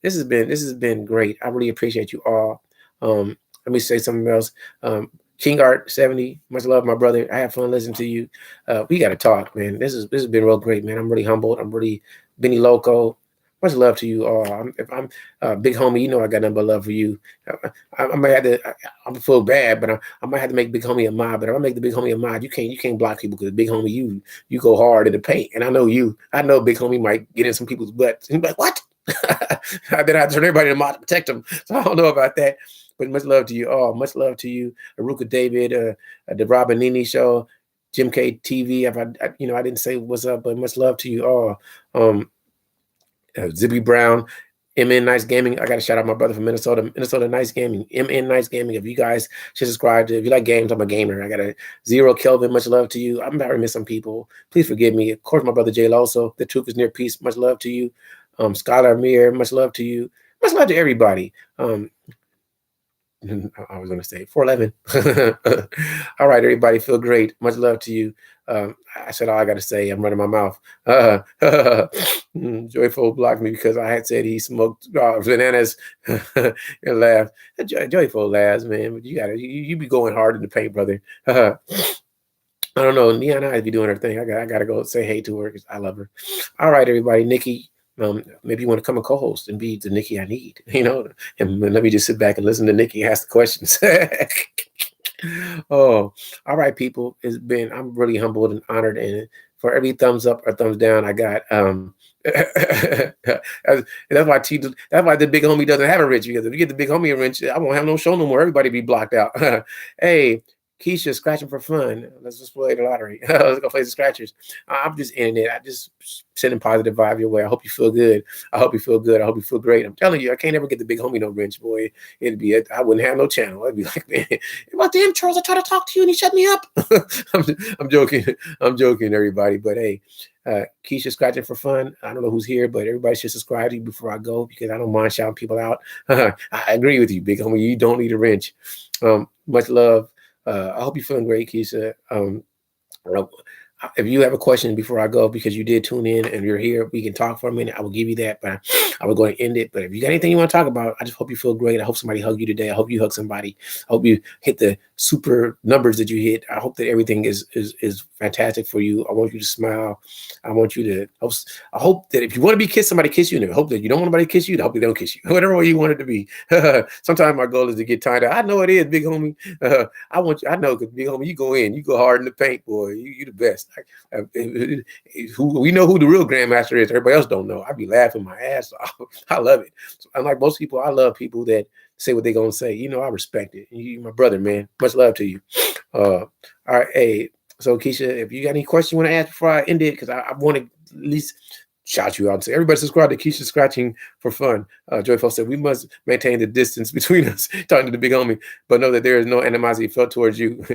This has been great. I really appreciate you all. Let me say something else. King Art 70, much love, my brother. I have fun listening to you. We got to talk, man. This has been real great, man. I'm really humbled. I'm really Benny Loco. Much love to you all. If I'm big homie, you know I got nothing but love for you. I might have to. I'm feel bad, but I might have to make big homie a mod. But if I make the big homie a mod, you can't block people, because big homie, you go hard in the paint, and I know you. I know big homie might get in some people's butts. And be like, what? Then I turn everybody in the mod to protect them. So I don't know about that. But much love to you all. Much love to you, Aruka David, the Robin Nini Show, Jim K TV. I didn't say what's up, but much love to you all. Zippi Brown, MN Nice Gaming. I got to shout out my brother from Minnesota. Minnesota Nice Gaming. MN Nice Gaming. If you guys should subscribe to, if you like games, I'm a gamer. I got a Zero Kelvin. Much love to you. I'm about to miss some people. Please forgive me. Of course, my brother Jay also. The Truth is Near Peace. Much love to you. Scholar Amir. Much love to you. Much love to everybody. I was going to say 411. All right, everybody, feel great. Much love to you. I said all I got to say. I'm running my mouth. Joyful blocked me because I had said he smoked bananas. And laughed. Joyful laughs, man. But you be going hard in the paint, brother. I don't know. Neon Eyes be doing her thing. I got to go say hey to her because I love her. All right, everybody. Nikki. Maybe you want to come and co-host and be the Nikki I need, and let me just sit back and listen to Nikki ask the questions. Oh, all right, people. I'm really humbled and honored, and for every thumbs up or thumbs down I got, that's why the big homie doesn't have a wrench, because if you get the big homie a wrench, I won't have no show no more. Everybody be blocked out. Hey, Keisha, scratching for fun. Let's just play the lottery. Let's go play the scratchers. I'm just in it. I just sending positive vibe your way. I hope you feel good. I hope you feel good. I hope you feel great. I'm telling you, I can't ever get the big homie no wrench, boy. I wouldn't have no channel. I'd be like, man, well, damn, Charles, I tried to talk to you and he shut me up. I'm joking. I'm joking, everybody. But hey, Keisha scratching for fun. I don't know who's here, but everybody should subscribe to you before I go, because I don't mind shouting people out. I agree with you, big homie. You don't need a wrench. Much love. I hope you're feeling great, Keisha. If you have a question before I go, because you did tune in and you're here, we can talk for a minute. I will give you that, but I will go and end it. But if you got anything you want to talk about, I just hope you feel great. I hope somebody hugged you today. I hope you hug somebody. I hope you hit the super numbers that you hit. I hope that everything is fantastic for you. I want you to smile. I want you to. I hope that if you want to be kissed, somebody kiss you. And I hope that you don't want anybody to kiss you. I hope they don't kiss you. Whatever way you want it to be. Sometimes my goal is to get tied up. I know it is, big homie. I know, because big homie, you go in, you go hard in the paint, boy. You the best. We know who the real grandmaster is. Everybody else don't know. I be laughing my ass off. I love it. So, unlike most people, I love people that say what they're gonna say. I respect it. You my brother, man. Much love to you. All right, hey. So Keisha, if you got any questions you want to ask before I end it, because I want to at least shout you out and say, everybody subscribe to Keisha Scratching for Fun. Joyful said, we must maintain the distance between us, talking to the big homie, but know that there is no animosity felt towards you.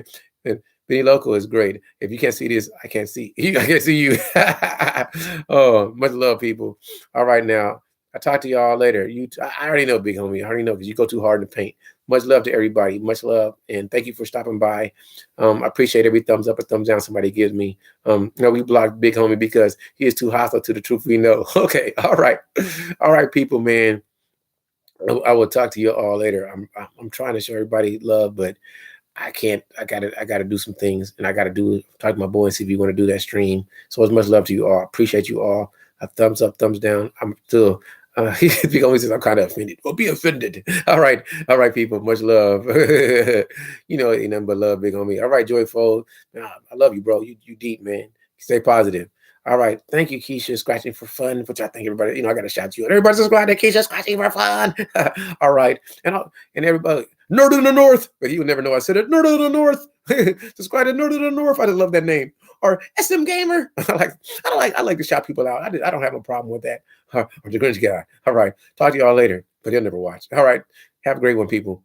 And Benny Loco is great. If you can't see this, I can't see. I can't see you. Oh, much love, people. All right, now. I'll talk to y'all later. I already know, big homie. I already know, because you go too hard in the paint. Much love to everybody. Much love. And thank you for stopping by. I appreciate every thumbs up or thumbs down somebody gives me. We blocked big homie because he is too hostile to the truth we know. Okay. All right. All right, people, man. I will talk to you all later. I'm trying to show everybody love, but I can't. I gotta do some things, and I gotta talk to my boy and see if you want to do that stream. So as much love to you all. Appreciate you all. A thumbs up, thumbs down. I'm still He always says, I'm kind of offended. Well, be offended. All right, people. Much love. You know, ain't nothing but love, big on me. All right, Joyful. I love you, bro. You deep, man. Stay positive. All right. Thank you, Keisha. Scratching for fun. Which I think everybody, you know, I got to shout you out. Everybody subscribe to Keisha Scratching for fun. All right. And everybody, Nerd in the North. But you would never know I said it. Nerd in the North. Subscribe to Nerd in the North. I just love that name. Or SM Gamer. I like to shout people out. I don't have a problem with that. Or the Grinch guy. All right. Talk to y'all later. But he'll never watch. All right. Have a great one, people.